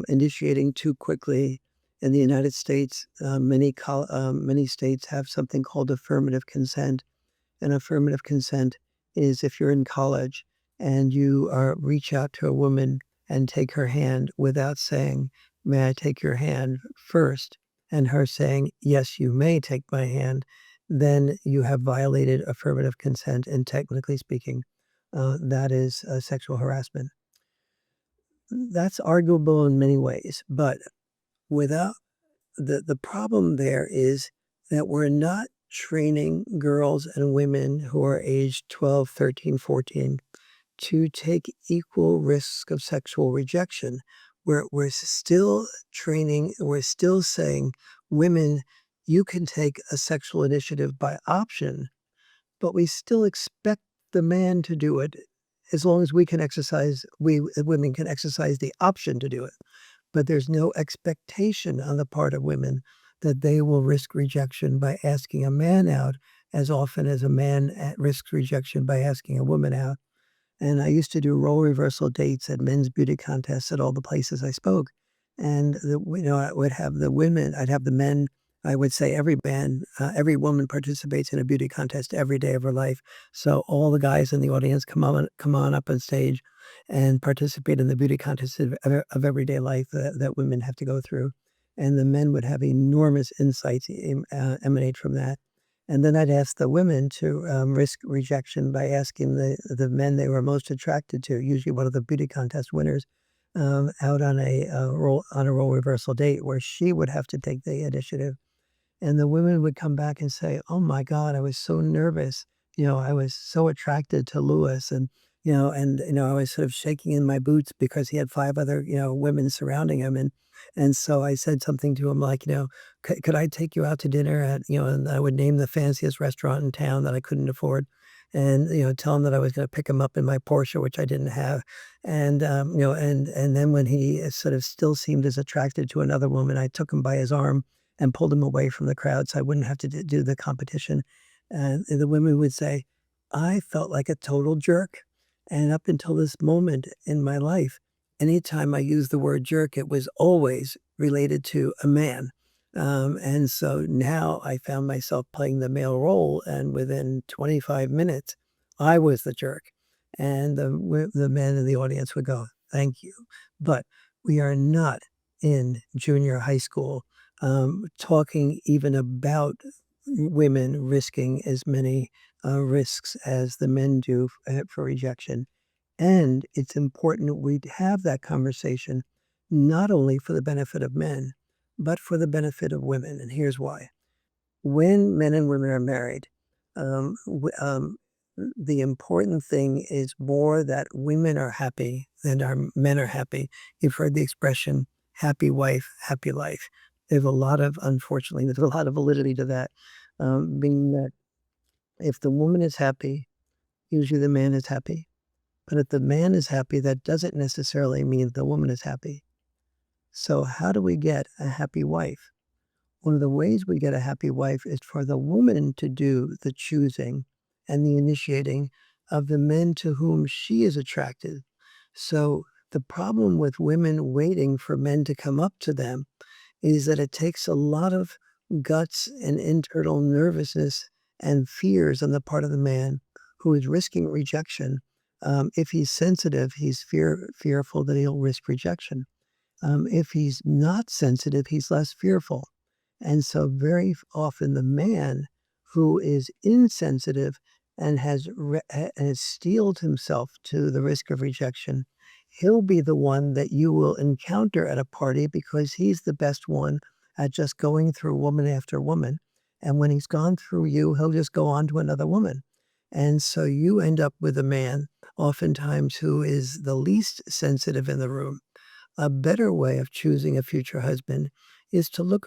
initiating too quickly. In the United States, many states have something called affirmative consent. And affirmative consent is if you're in college and you reach out to a woman and take her hand without saying, "May I take your hand first?" and her saying, "Yes, you may take my hand," then you have violated affirmative consent. And technically speaking, that is sexual harassment. That's arguable in many ways, but without the problem there is that we're not training girls and women who are aged 12, 13, 14 to take equal risks of sexual rejection. We're still training, we're still saying, women, you can take a sexual initiative by option, but we still expect the man to do it as long as we women can exercise the option to do it. But there's no expectation on the part of women that they will risk rejection by asking a man out as often as a man risks rejection by asking a woman out. And I used to do role reversal dates at men's beauty contests at all the places I spoke. And I would have the women, I'd have the men. I would say every man, every woman participates in a beauty contest every day of her life. So all the guys in the audience come on up on stage and participate in the beauty contest of everyday life that women have to go through. And the men would have enormous insights emanate from that. And then I'd ask the women to risk rejection by asking the men they were most attracted to, usually one of the beauty contest winners, out on a role reversal date where she would have to take the initiative. And the women would come back and say, "Oh my God, I was so nervous. I was so attracted to Lewis, and I was sort of shaking in my boots because he had 5 other women surrounding him, and so I said something to him like, could I take you out to dinner at and I would name the fanciest restaurant in town that I couldn't afford, and tell him that I was going to pick him up in my Porsche, which I didn't have, and and then when he sort of still seemed as attracted to another woman, I took him by his arm and pulled him away from the crowd so I wouldn't have to do the competition. And the women would say, I felt like a total jerk. And up until this moment in my life, anytime I used the word jerk, it was always related to a man. And so now I found myself playing the male role, and within 25 minutes, I was the jerk. And the men in the audience would go, thank you. But we are not in junior high school talking even about women risking as many risks as the men do for rejection. And it's important we have that conversation not only for the benefit of men, but for the benefit of women. And here's why. When men and women are married, um, w- um, the important thing is more that women are happy than our men are happy. You've heard the expression happy wife, happy life. Unfortunately, there's a lot of validity to that, meaning that if the woman is happy, usually the man is happy. But if the man is happy, that doesn't necessarily mean the woman is happy. So, how do we get a happy wife? One of the ways we get a happy wife is for the woman to do the choosing and the initiating of the men to whom she is attracted. So the problem with women waiting for men to come up to them is that it takes a lot of guts and internal nervousness and fears on the part of the man who is risking rejection. If he's sensitive, he's fearful that he'll risk rejection. If he's not sensitive, he's less fearful. And so, often, the man who is insensitive and has steeled himself to the risk of rejection, he'll be the one that you will encounter at a party because he's the best one at just going through woman after woman. And when he's gone through you, he'll just go on to another woman. And so you end up with a man, oftentimes, who is the least sensitive in the room. A better way of choosing a future husband is to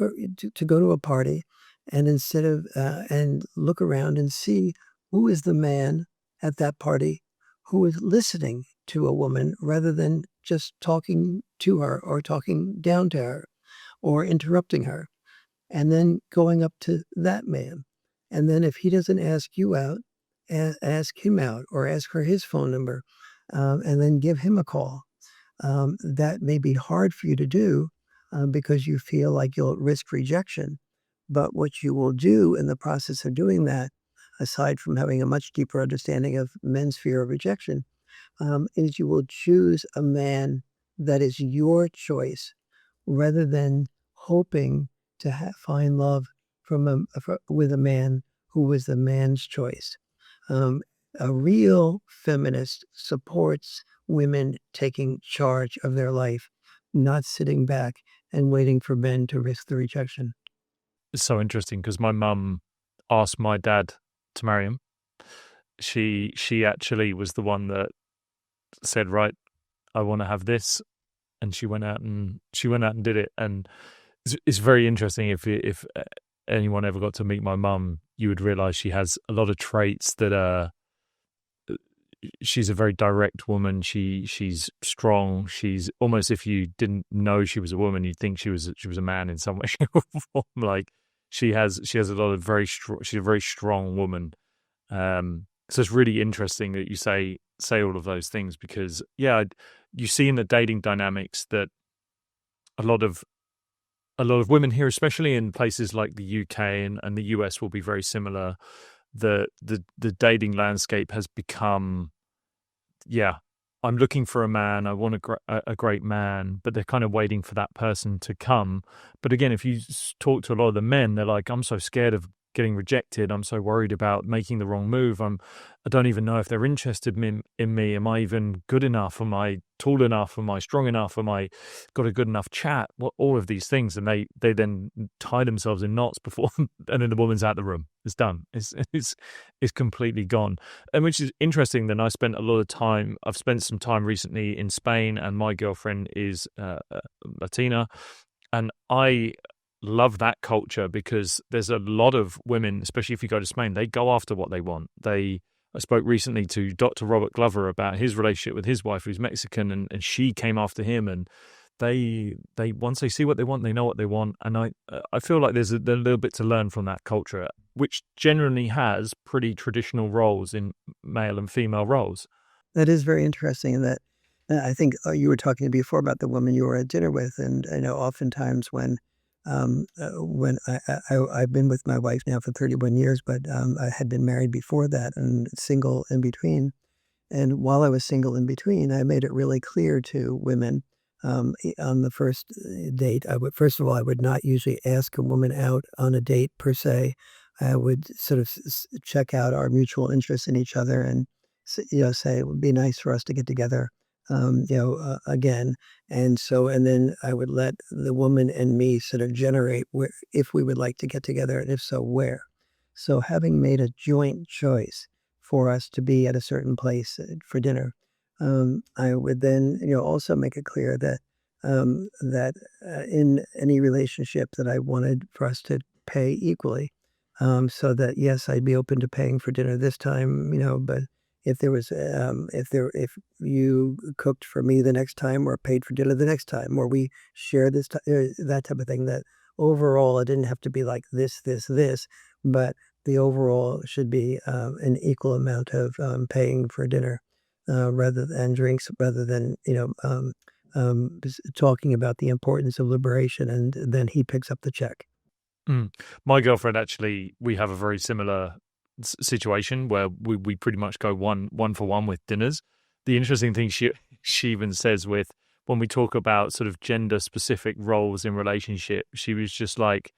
to go to a party and instead of and look around and see who is the man at that party who is listening to a woman rather than just talking to her or talking down to her or interrupting her, and then going up to that man. And then if he doesn't ask you out, ask him out or ask for his phone number, and then give him a call. That may be hard for you to do because you feel like you'll risk rejection. But what you will do in the process of doing that, aside from having a much deeper understanding of men's fear of rejection, is you will choose a man that is your choice rather than hoping to find love with a man who was the man's choice. Um, a real feminist supports women taking charge of their life, not sitting back and waiting for men to risk the rejection. It's so interesting because my mum asked my dad to marry him. She actually was the one that said, "Right, I want to have this," and she went out and did it. And it's very interesting. If anyone ever got to meet my mum, you would realize she has a lot of traits that are. She's a very direct woman. She's strong. She's almost, if you didn't know she was a woman, you'd think she was a man in some way, shape, or form. Like she has a lot of very strong. She's a very strong woman. So it's really interesting that you say all of those things, because you see in the dating dynamics that a lot of women here, especially in places like the UK and the US, will be very similar. The dating landscape has become, I'm looking for a man. I want a great man, but they're kind of waiting for that person to come. But again, if you talk to a lot of the men, they're like, I'm so scared of getting rejected. I'm so worried about making the wrong move. I don't even know if they're interested in me. Am I even good enough? Am I tall enough? Am I strong enough? Am I got a good enough chat? All of these things, and they then tie themselves in knots before, and then the woman's out the room. It's done. It's completely gone. And which is interesting. Then I've spent some time recently in Spain, and my girlfriend is Latina, and I love that culture because there's a lot of women, especially if you go to Spain, they go after what they want. I spoke recently to Dr. Robert Glover about his relationship with his wife, who's Mexican, and she came after him, and they once they see what they want, they know what they want. And I feel like there's a little bit to learn from that culture, which generally has pretty traditional roles in male and female roles. That is very interesting. In that I think you were talking before about the woman you were at dinner with, and I know oftentimes when I've been with my wife now for 31 years, but I had been married before that and single in between. And while I was single in between, I made it really clear to women on the first date. First of all, I would not usually ask a woman out on a date per se. I would sort of check out our mutual interest in each other and say it would be nice for us to get together, again. And then I would let the woman and me sort of generate if we would like to get together, and if so, where. So having made a joint choice for us to be at a certain place for dinner, I would then, also make it clear that in any relationship that I wanted for us to pay equally, so that yes, I'd be open to paying for dinner this time, but if there was, if you cooked for me the next time, or paid for dinner the next time, or we share that type of thing, that overall it didn't have to be like this, but the overall should be an equal amount of paying for dinner, rather than drinks, rather than talking about the importance of liberation, and then he picks up the check. Mm. My girlfriend, actually, we have a very similar situation where we pretty much go one for one with dinners. The interesting thing she even says, with when we talk about sort of gender specific roles in relationship, she was just like,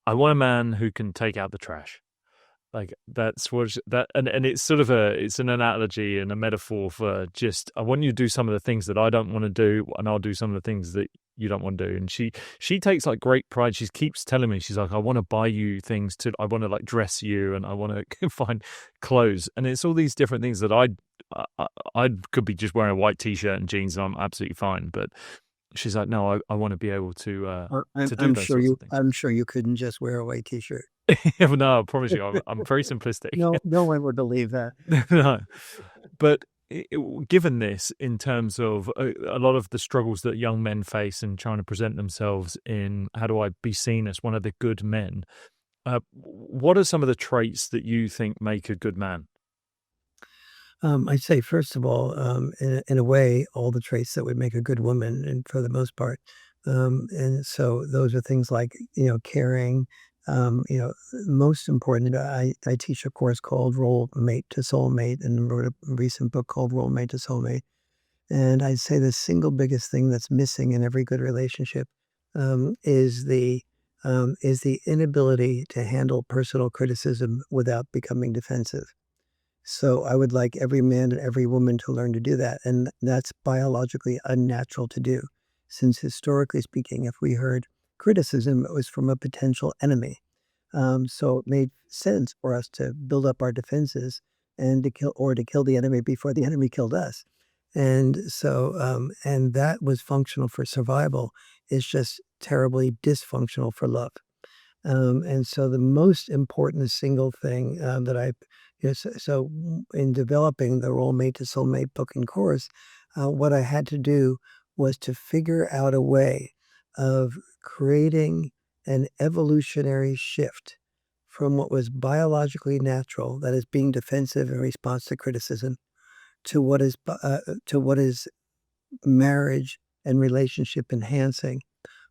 I want a man who can take out the trash. Like that's what that and it's sort of it's an analogy and a metaphor for, just I want you to do some of the things that I don't want to do, and I'll do some of the things that you don't want to do. And she takes like great pride. She keeps telling me, she's like, I want to buy you things to, I want to like dress you, and I want to find clothes, and it's all these different things that I could be just wearing a white t-shirt and jeans and I'm absolutely fine, but she's like, no, I want to be able Or I'm, to do I'm those sure sorts you of things. I'm sure you couldn't just wear a white t-shirt. Yeah, but no, I promise you, I'm very simplistic. No one would believe that. No. But given this, in terms of a lot of the struggles that young men face in trying to present themselves in, how do I be seen as one of the good men? What are some of the traits that you think make a good man? I'd say, first of all, in a way, all the traits that would make a good woman, and for the most part. And so those are things like, caring. Most important, I teach a course called Role Mate to Soulmate, and wrote a recent book called Role Mate to Soulmate. And I'd say the single biggest thing that's missing in every good relationship um, is the is the inability to handle personal criticism without becoming defensive. So I would like every man and every woman to learn to do that, and that's biologically unnatural to do, since historically speaking, if we heard criticism, it was from a potential enemy. So it made sense for us to build up our defenses and to kill the enemy before the enemy killed us. And so, and that was functional for survival. It's just terribly dysfunctional for love. And so the most important single thing that I, in developing the Role Mate to Soulmate book and course, what I had to do was to figure out a way of creating an evolutionary shift from what was biologically natural, that is being defensive in response to criticism, to what is marriage and relationship enhancing,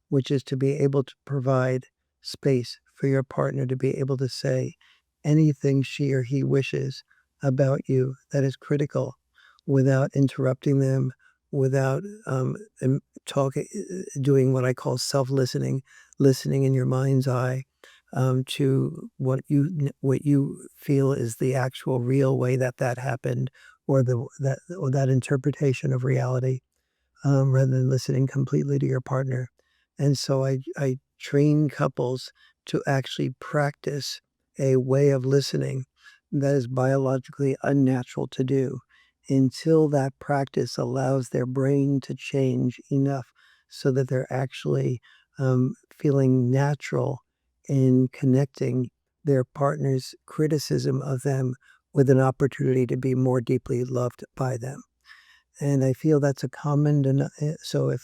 which is to be able to provide space for your partner to be able to say anything she or he wishes about you that is critical without interrupting them, without talking, doing what I call self-listening, listening in your mind's eye to what you feel is the actual real way that that happened, or that interpretation of reality, rather than listening completely to your partner. And so I train couples to actually practice a way of listening that is biologically unnatural to do until that practice allows their brain to change enough so that they're actually feeling natural in connecting their partner's criticism of them with an opportunity to be more deeply loved by them. And I feel that's a common so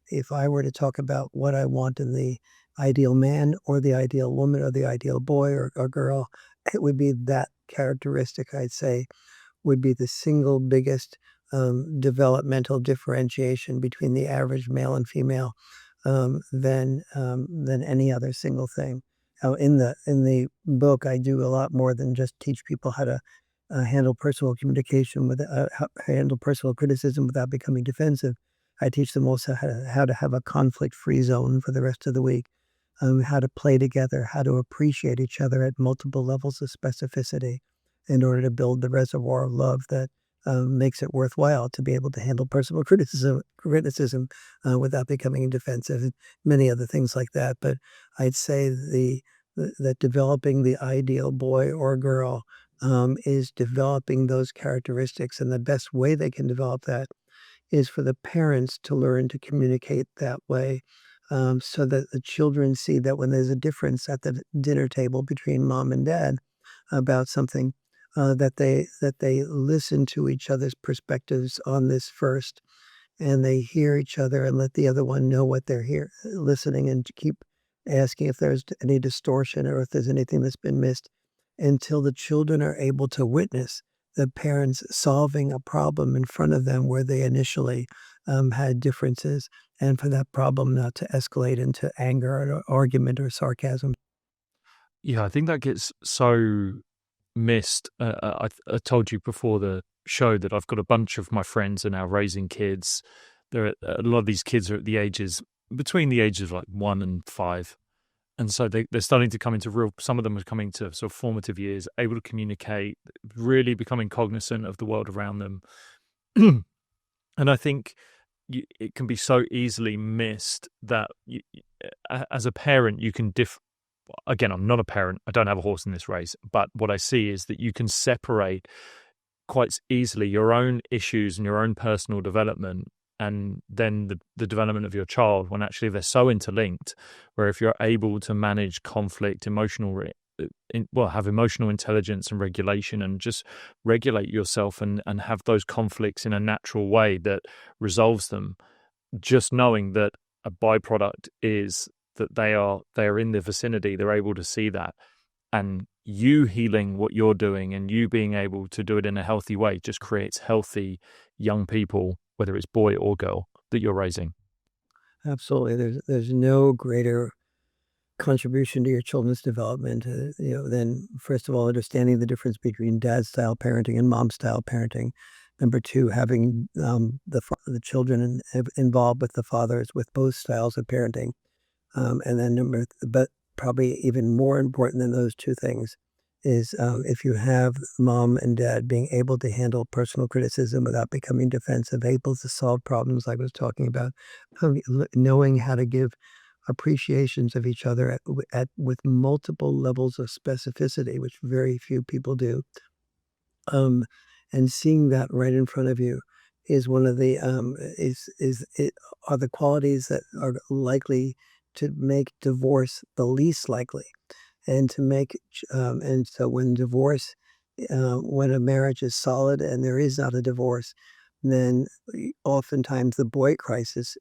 if I were to talk about what I want in the ideal man or the ideal woman or the ideal boy or girl, it would be that characteristic, I'd say, would be the single biggest, developmental differentiation between the average male and female, than any other single thing. In the book, I do a lot more than just teach people how to, handle personal communication with handle personal criticism without becoming defensive. I teach them also how to have a conflict-free zone for the rest of the week, how to play together, how to appreciate each other at multiple levels of specificity in order to build the reservoir of love that makes it worthwhile to be able to handle personal criticism without becoming defensive, and many other things like that. But I'd say that developing the ideal boy or girl is developing those characteristics, and the best way they can develop that is for the parents to learn to communicate that way, so that the children see that when there's a difference at the dinner table between mom and dad about something, that they listen to each other's perspectives on this first, and they hear each other and let the other one know what they're listening, and to keep asking if there's any distortion or if there's anything that's been missed until the children are able to witness the parents solving a problem in front of them where they initially had differences, and for that problem not to escalate into anger or argument or sarcasm. Yeah, I think that gets so missed. I told you before the show that I've got a bunch of my friends are now raising kids. A lot of these kids are at the ages between the ages of like 1 and 5, and so they're starting to come into real. Some of them are coming to sort of formative years, able to communicate, really becoming cognizant of the world around them. And I think it can be so easily missed that as a parent, you can again, I'm not a parent. I don't have a horse in this race. But what I see is that you can separate quite easily your own issues and your own personal development and then the development of your child when actually they're so interlinked, where if you're able to manage conflict, have emotional intelligence and regulation and just regulate yourself and have those conflicts in a natural way that resolves them, just knowing that a byproduct is that they are in the vicinity, they're able to see that, and you healing what you're doing and you being able to do it in a healthy way just creates healthy young people, whether it's boy or girl that you're raising. Absolutely, there's no greater contribution to your children's development, than first of all understanding the difference between dad style parenting and mom style parenting. Number two, having the children involved with the fathers with both styles of parenting. And then but probably even more important than those two things is if you have mom and dad being able to handle personal criticism without becoming defensive, able to solve problems like I was talking about, knowing how to give appreciations of each other with multiple levels of specificity, which very few people do. And seeing that right in front of you is one of the is it are the qualities that are likely to make divorce the least likely, and to make and so when divorce when a marriage is solid and there is not a divorce, then oftentimes the boy crisis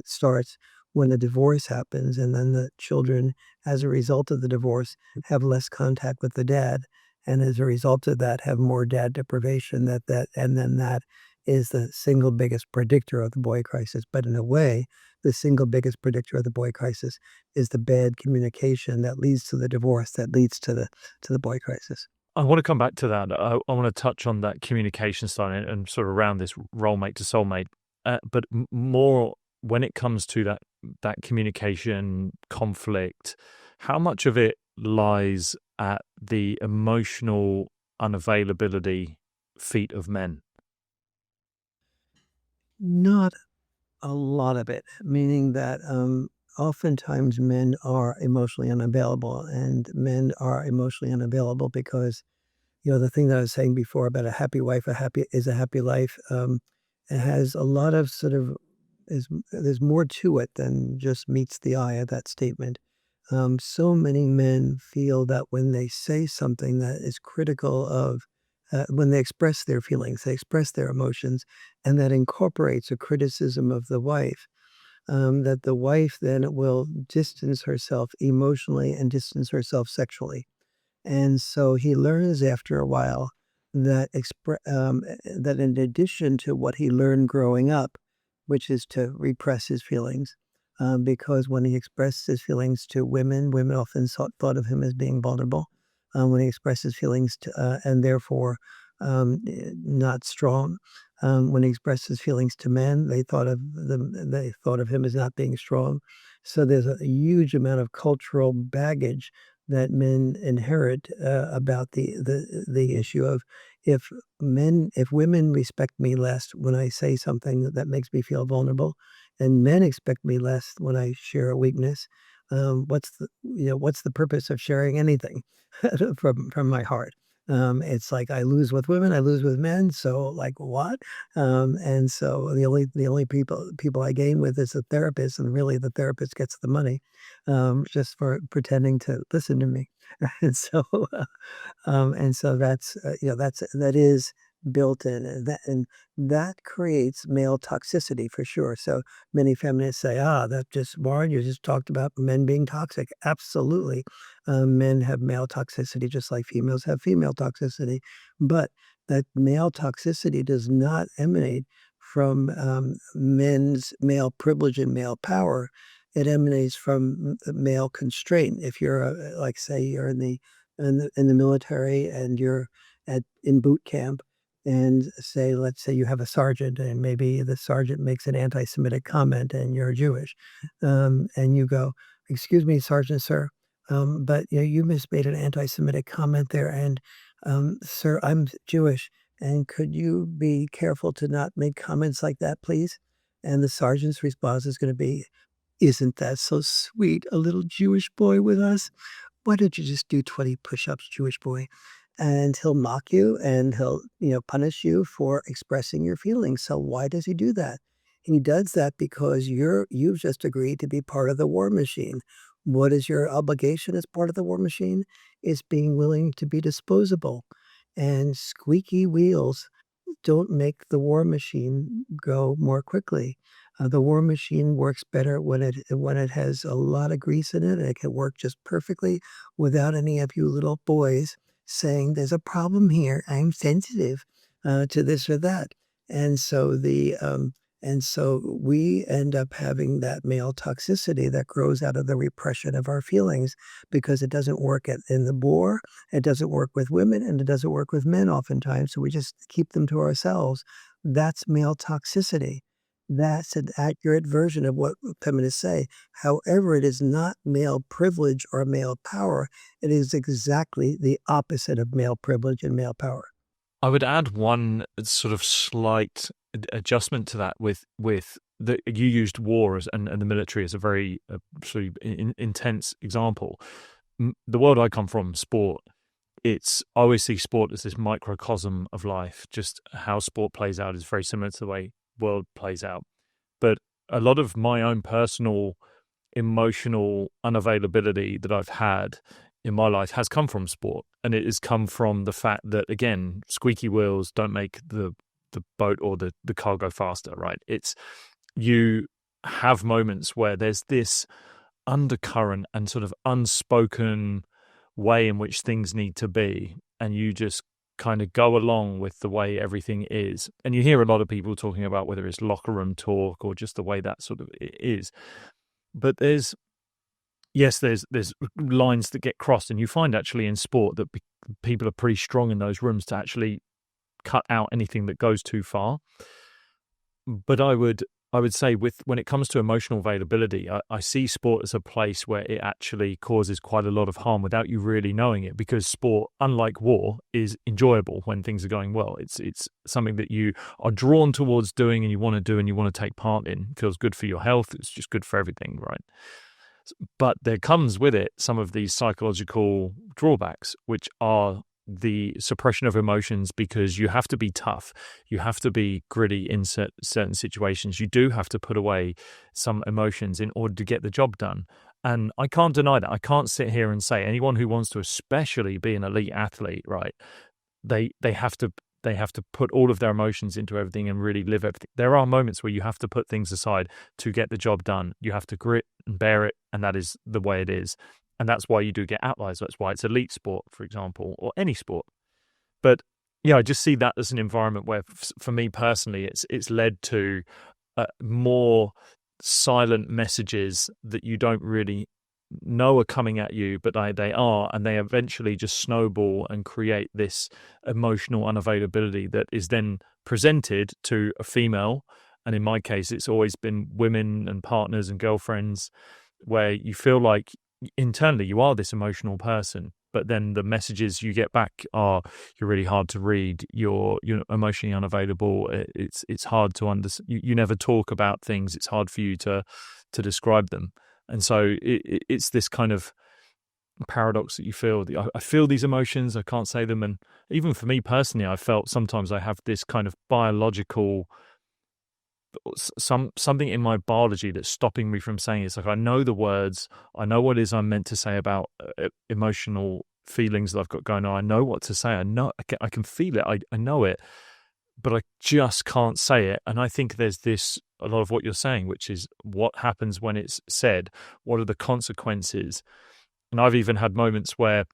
starts when the divorce happens, and then the children, as a result of the divorce, have less contact with the dad, and as a result of that, have more dad deprivation. And then that is the single biggest predictor of the boy crisis. But in a way, the single biggest predictor of the boy crisis is the bad communication that leads to the divorce, that leads to the boy crisis. I want to come back to that. I want to touch on that communication style and sort of around this role mate to soulmate, but more when it comes to that communication conflict, how much of it lies at the emotional unavailability feet of men? Not a lot of it, meaning that oftentimes men are emotionally unavailable, and men are emotionally unavailable because the thing that I was saying before about a happy wife, a happy life. It has a lot of sort of there's more to it than just meets the eye of that statement. So many men feel that when they say something that is critical of, when they express their feelings, they express their emotions, and that incorporates a criticism of the wife, that the wife then will distance herself emotionally and distance herself sexually. And so he learns after a while that in addition to what he learned growing up, which is to repress his feelings, because when he expressed his feelings to women, women often thought of him as being vulnerable. When he expressed his feelings and therefore not strong. When he expressed his feelings to men, they thought of him as not being strong. So there's a huge amount of cultural baggage that men inherit about the issue of, if if women respect me less when I say something that makes me feel vulnerable, and men expect me less when I share a weakness, what's the purpose of sharing anything from my heart? It's like I lose with women, I lose with men. So like what? And so the only people I gain with is the therapist, and really the therapist gets the money just for pretending to listen to me. And so, that is built in, and that creates male toxicity for sure. So many feminists say, that just Warren, you just talked about men being toxic. Absolutely, men have male toxicity just like females have female toxicity, but that male toxicity does not emanate from men's male privilege and male power. It emanates from male constraint. If you're like, say you're in the military, and you're in boot camp, and let's say you have a sergeant, and maybe the sergeant makes an anti-Semitic comment, and you're Jewish, and you go, "Excuse me, Sergeant, sir, but you just made an anti-Semitic comment there, and sir, I'm Jewish, and could you be careful to not make comments like that, please?" And the sergeant's response is going to be, "Isn't that so sweet, a little Jewish boy with us? Why don't you just do 20 push-ups, Jewish boy?" And he'll mock you, and he'll, punish you for expressing your feelings. So why does he do that? He does that because you've just agreed to be part of the war machine. What is your obligation as part of the war machine? Is being willing to be disposable. And squeaky wheels don't make the war machine go more quickly. The war machine works better when it has a lot of grease in it, and it can work just perfectly without any of you little boys saying, "There's a problem here. I'm sensitive to this or that." And so we end up having that male toxicity that grows out of the repression of our feelings, because it doesn't work in the war, it doesn't work with women, and it doesn't work with men oftentimes, so we just keep them to ourselves. That's male toxicity. That's an accurate version of what feminists say. However, it is not male privilege or male power. It is exactly the opposite of male privilege and male power. I would add one sort of slight adjustment to that with you used war and the military as a very sort of intense example. The world I come from, sport, I always see sport as this microcosm of life. Just how sport plays out is very similar to the way world plays out. But a lot of my own personal emotional unavailability that I've had in my life has come from sport, and it has come from the fact that, again, squeaky wheels don't make the boat or the car go faster, right? It's you have moments where there's this undercurrent and sort of unspoken way in which things need to be, and you just kind of go along with the way everything is. And you hear a lot of people talking about whether it's locker room talk or just the way that sort of is. But there's lines that get crossed, and you find actually in sport that people are pretty strong in those rooms to actually cut out anything that goes too far. But I would say when it comes to emotional availability, I see sport as a place where it actually causes quite a lot of harm without you really knowing it, because sport, unlike war, is enjoyable when things are going well. It's something that you are drawn towards doing and you want to do and you want to take part in. It feels good for your health. It's just good for everything, right? But there comes with it some of these psychological drawbacks, which are the suppression of emotions, because you have to be tough. You have to be gritty in certain situations. You do have to put away some emotions in order to get the job done. And I can't deny that. I can't sit here and say anyone who wants to especially be an elite athlete, right, they have to put all of their emotions into everything and really live everything. There are moments where you have to put things aside to get the job done. You have to grit and bear it, and that is the way it is. And that's why you do get outliers. That's why it's elite sport, for example, or any sport. But yeah, I just see that as an environment where, for me personally, it's led to more silent messages that you don't really know are coming at you, but they are, and they eventually just snowball and create this emotional unavailability that is then presented to a female. And in my case, it's always been women and partners and girlfriends, where you feel like internally you are this emotional person, but then the messages you get back are, you're really hard to read, you're emotionally unavailable, it's hard to understand, you never talk about things, it's hard for you to describe them. And so it's this kind of paradox that you feel. I feel these emotions, I can't say them. And even for me personally, I felt sometimes I have this kind of biological something in my biology that's stopping me from saying it. It's like I know the words, I know what it is I'm meant to say about emotional feelings that I've got going on. I know what to say. I know I can feel it. I know it, but I just can't say it. And I think there's a lot of what you're saying, which is what happens when it's said. What are the consequences? And I've even had moments where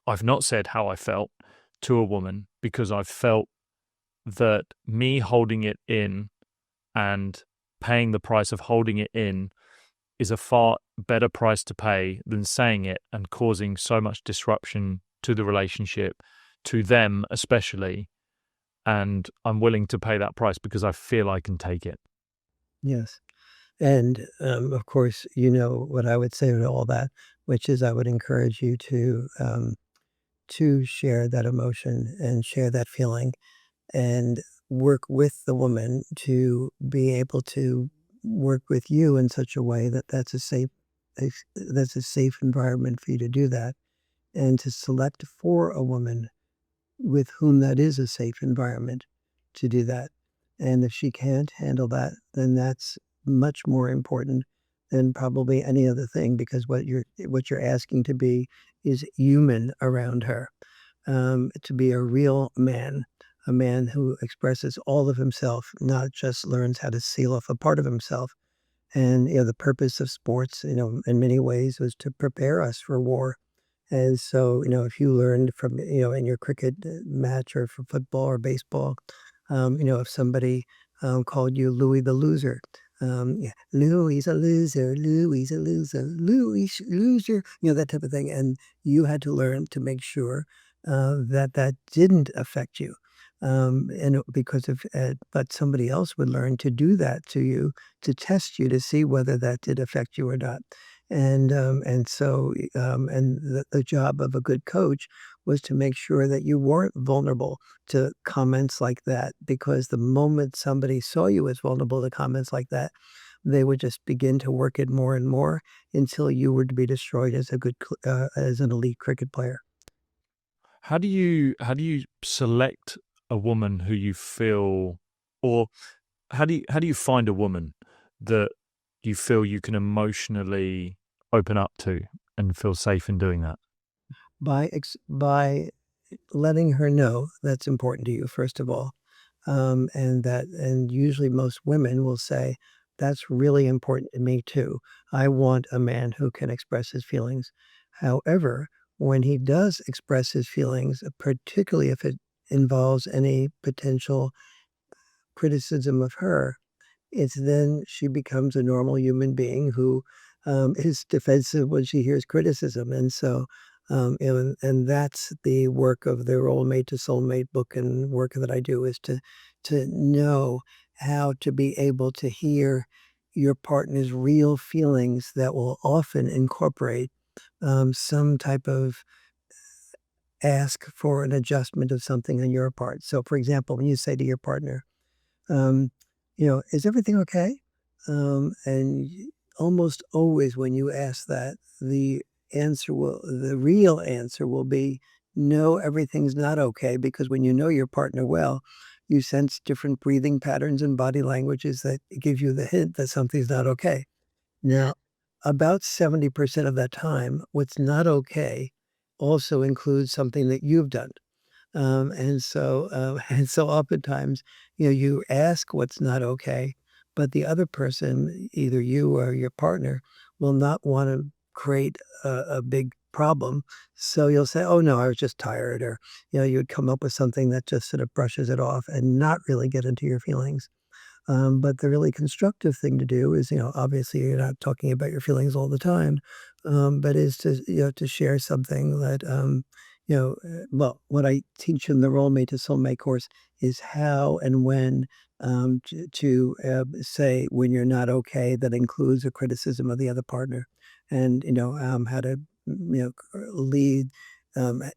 I've not said how I felt to a woman because I've felt that me holding it in and paying the price of holding it in is a far better price to pay than saying it and causing so much disruption to the relationship, to them especially. And I'm willing to pay that price because I feel I can take it. Yes. And, of course, you know what I would say to all that, which is I would encourage you to share that emotion and share that feeling and work with the woman to be able to work with you in such a way that that's a safe environment for you to do that, and to select for a woman with whom that is a safe environment to do that. And if she can't handle that, then that's much more important than probably any other thing, because what you're asking to be is human around her, to be a real man, a man who expresses all of himself, not just learns how to seal off a part of himself. And the purpose of sports, in many ways, was to prepare us for war. And so, if you learned from, in your cricket match or for football or baseball, if somebody called you Louis the loser, yeah, Louis a loser, Louis a loser, Louis loser, that type of thing. And you had to learn to make sure that didn't affect you. Because but somebody else would learn to do that to you, to test you, to see whether that did affect you or not. And the job of a good coach was to make sure that you weren't vulnerable to comments like that, because the moment somebody saw you as vulnerable to comments like that, they would just begin to work it more and more until you were to be destroyed as as an elite cricket player. How do you select a woman who you feel, or how do you find a woman that you feel you can emotionally open up to and feel safe in doing that? By letting her know that's important to you, first of all, and usually most women will say, "That's really important to me too. I want a man who can express his feelings." However, when he does express his feelings, particularly if it involves any potential criticism of her, it's then she becomes a normal human being who, is defensive when she hears criticism, and that's the work of the Role Mate to Soulmate book and work that I do, is to know how to be able to hear your partner's real feelings that will often incorporate, some type of ask for an adjustment of something on your part. So, for example, when you say to your partner, um, "Is everything okay?" Almost always when you ask that, the real answer will be, "No, everything's not okay," because when you know your partner well, you sense different breathing patterns and body languages that give you the hint that something's not okay. Now, about 70% of that time, what's not okay also includes something that you've done. And so oftentimes, you ask what's not okay, but the other person, either you or your partner, will not want to create a big problem. So you'll say, "Oh no, I was just tired," or you would come up with something that just sort of brushes it off and not really get into your feelings. But the really constructive thing to do is, obviously you're not talking about your feelings all the time, but is to share something that, well, what I teach in the Role Mate to Soulmate course is how and when, to say when you're not okay, that includes a criticism of the other partner, and, how to, lead,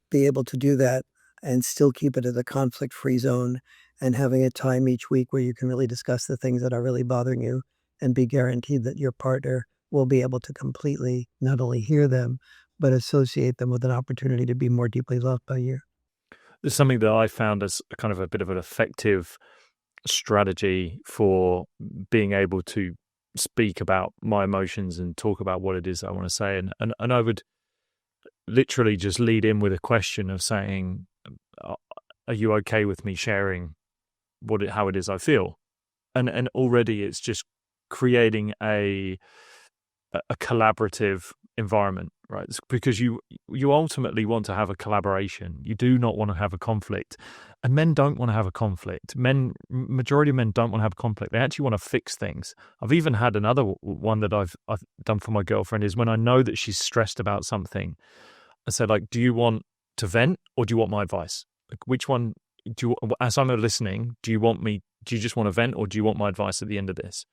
be able to do that and still keep it as a conflict-free zone, and having a time each week where you can really discuss the things that are really bothering you and be guaranteed that your partner will be able to completely not only hear them, but associate them with an opportunity to be more deeply loved by you. There's something that I found as a kind of a bit of an effective strategy for being able to speak about my emotions and talk about what it is I want to say. And I would literally just lead in with a question of saying, "Are you okay with me sharing how it is I feel?" And already it's just creating a collaborative environment, right? It's because you ultimately want to have a collaboration. You do not want to have a conflict, and men don't want to have a conflict. Majority of men don't want to have a conflict. They actually want to fix things. I've even had another one that I've done for my girlfriend is when I know that she's stressed about something. I said, like, do you want to vent or do you want my advice? Like, which one do you? As I'm listening, do you want me? Do you just want to vent or do you want my advice at the end of this?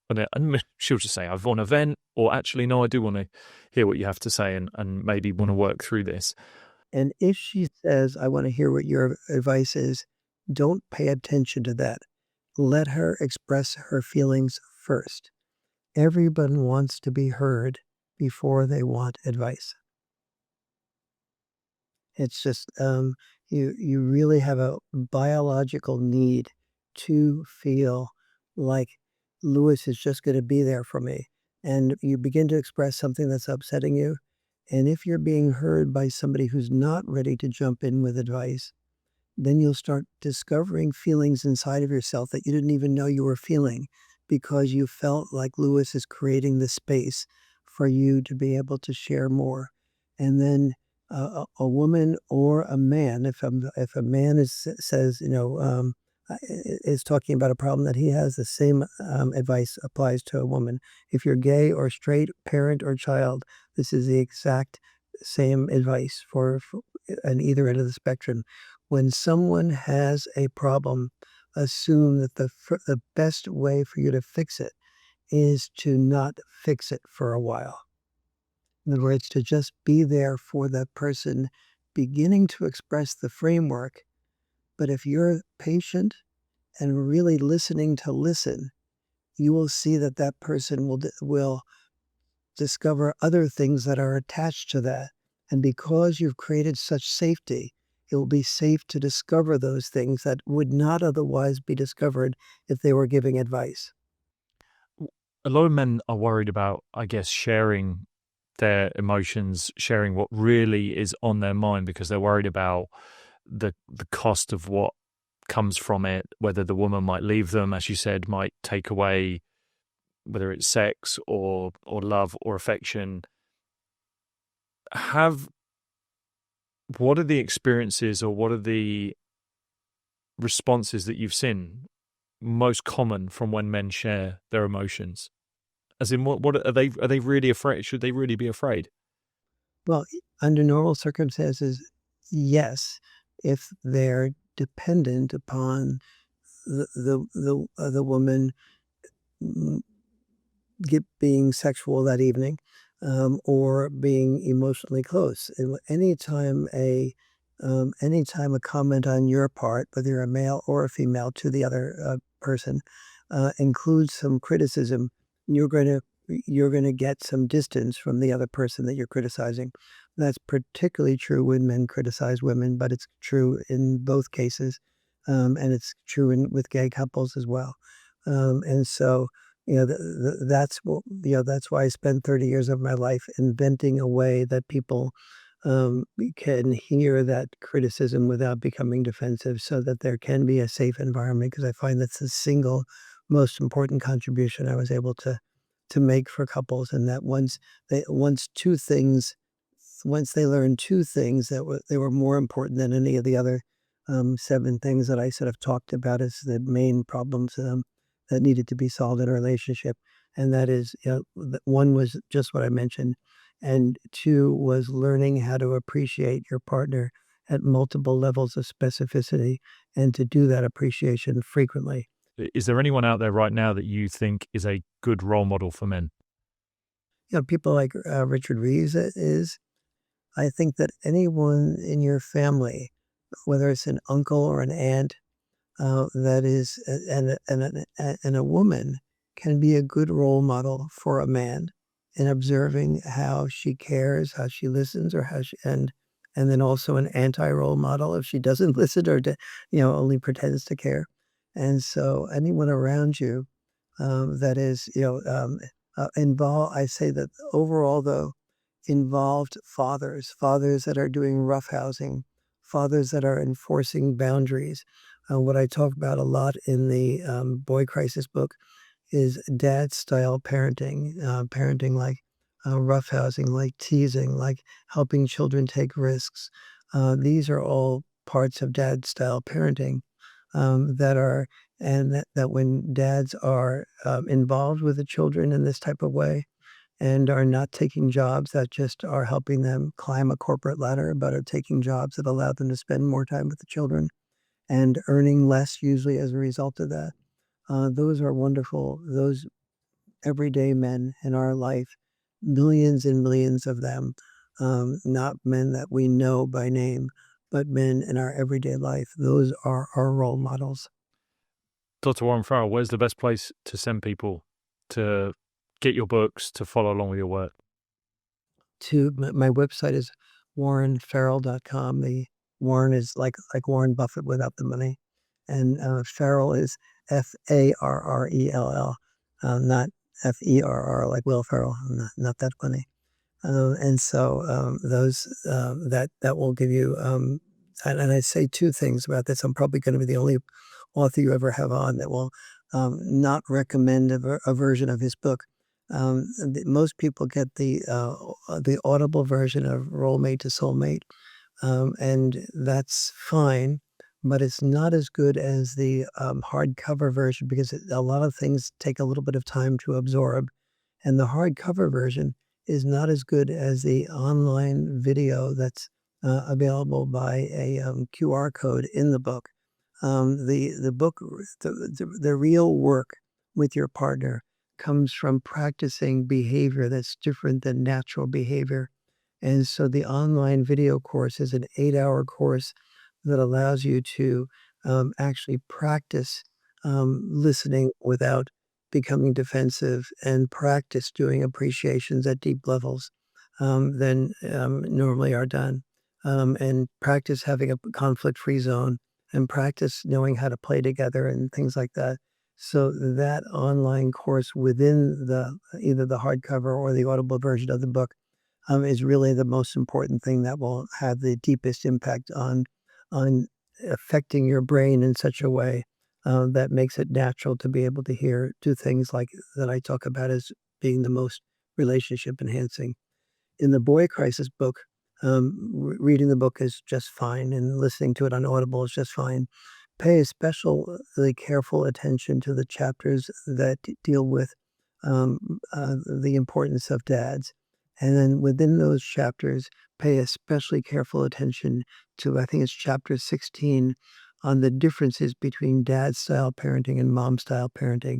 And she'll just say, I want to vent, or actually, no, I do want to hear what you have to say and maybe want to work through this. And if she says, "I want to hear what your advice is," don't pay attention to that. Let her express her feelings first. Everyone wants to be heard before they want advice. It's just, you really have a biological need to feel like Lewis is just gonna be there for me, and you begin to express something that's upsetting you, and if you're being heard by somebody who's not ready to jump in with advice, then you'll start discovering feelings inside of yourself that you didn't even know you were feeling, because you felt like Lewis is creating the space for you to be able to share more. And then a woman or a man, if a man says, is talking about a problem that he has, the same advice applies to a woman. If you're gay or straight, parent or child, this is the exact same advice for on either end of the spectrum. When someone has a problem, assume that the best way for you to fix it is to not fix it for a while. In other words, to just be there for that person beginning to express the framework. But if you're patient and really listening to listen, you will see that that person will discover other things that are attached to that. And because you've created such safety, it will be safe to discover those things that would not otherwise be discovered if they were giving advice. A lot of men are worried about, I guess, sharing their emotions, sharing what really is on their mind, because they're worried about the cost of what comes from it, whether the woman might leave them, as you said, might take away whether it's sex or love or affection. Have What are the experiences, or what are the responses that you've seen most common from when men share their emotions? As in, what are they really afraid? Should they really be afraid? Well, under normal circumstances, yes, if they're dependent upon the woman mm, being sexual that evening, or being emotionally close. And anytime a comment on your part, whether you're a male or a female, to the other person, includes some criticism, you're going to you're going to get some distance from the other person that you're criticizing. That's particularly true when men criticize women, but it's true in both cases, and it's true with gay couples as well. And so, that's why I spent 30 years of my life inventing a way that people can hear that criticism without becoming defensive, so that there can be a safe environment. Because I find that's the single most important contribution I was able to make for couples. And that once they learned two things they were more important than any of the other seven things that I sort of talked about as the main problems that needed to be solved in a relationship. And that is, one was just what I mentioned, and two was learning how to appreciate your partner at multiple levels of specificity, and to do that appreciation frequently. Is there anyone out there right now that you think is a good role model for men? People like Richard Reeves is. I think that anyone in your family, whether it's an uncle or an aunt, that is and a woman can be a good role model for a man in observing how she cares, how she listens, or and then also an anti-role model if she doesn't listen, or only pretends to care. And so anyone around you that is, involved. I say that overall, though, involved fathers that are doing roughhousing, fathers that are enforcing boundaries. What I talk about a lot in the Boy Crisis book is dad style parenting, parenting like roughhousing, like teasing, like helping children take risks. These are all parts of dad style parenting, that are, and that when dads are involved with the children in this type of way, and are not taking jobs that just are helping them climb a corporate ladder, but are taking jobs that allow them to spend more time with the children and earning less usually as a result of that. Those are wonderful. Those everyday men in our life, millions and millions of them, not men that we know by name, but men in our everyday life. Those are our role models. Dr. Warren Farrell, where's the best place to send people to get your books, to follow along with your work? My website is warrenfarrell.com. The Warren is like Warren Buffett without the money, and Farrell is Farrell, not Ferr like Will Ferrell. Not that funny. And so those that will give you. And I say two things about this. I'm probably going to be the only author you ever have on that will not recommend a version of his book. Most people get the Audible version of Role Mate to Soulmate, and that's fine, but it's not as good as the hardcover version, because a lot of things take a little bit of time to absorb, and the hardcover version is not as good as the online video that's available by a QR code in the book. The book, the real work with your partner comes from practicing behavior that's different than natural behavior. And so the online video course is an 8-hour course that allows you to actually practice listening without becoming defensive and practice doing appreciations at deep levels than normally are done. And practice having a conflict free zone and practice knowing how to play together and things like that. So that online course within the either the hardcover or the audible version of the book is really the most important thing that will have the deepest impact on affecting your brain in such a way that makes it natural to be able to do things like that I talk about as being the most relationship enhancing. In the Boy Crisis book, reading the book is just fine, and listening to it on Audible is just fine. Pay especially careful attention to the chapters that deal with the importance of dads. And then within those chapters, pay especially careful attention to, I think it's chapter 16, on the differences between dad style parenting and mom style parenting.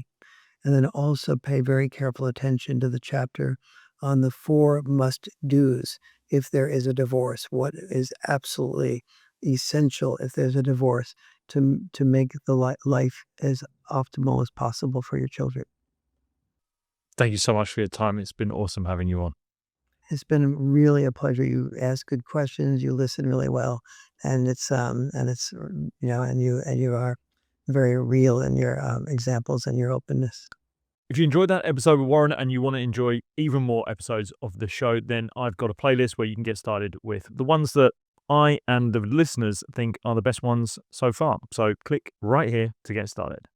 And then also pay very careful attention to the chapter on the 4 must do's if there is a divorce. What is absolutely essential if there's a divorce to make the life as optimal as possible for your children. Thank you so much for your time. It's been awesome having you on. It's been really a pleasure. You ask good questions, you listen really well, and you are very real in your examples and your openness. If you enjoyed that episode with Warren and you want to enjoy even more episodes of the show, then I've got a playlist where you can get started with the ones that I and the listeners think are the best ones so far. So click right here to get started.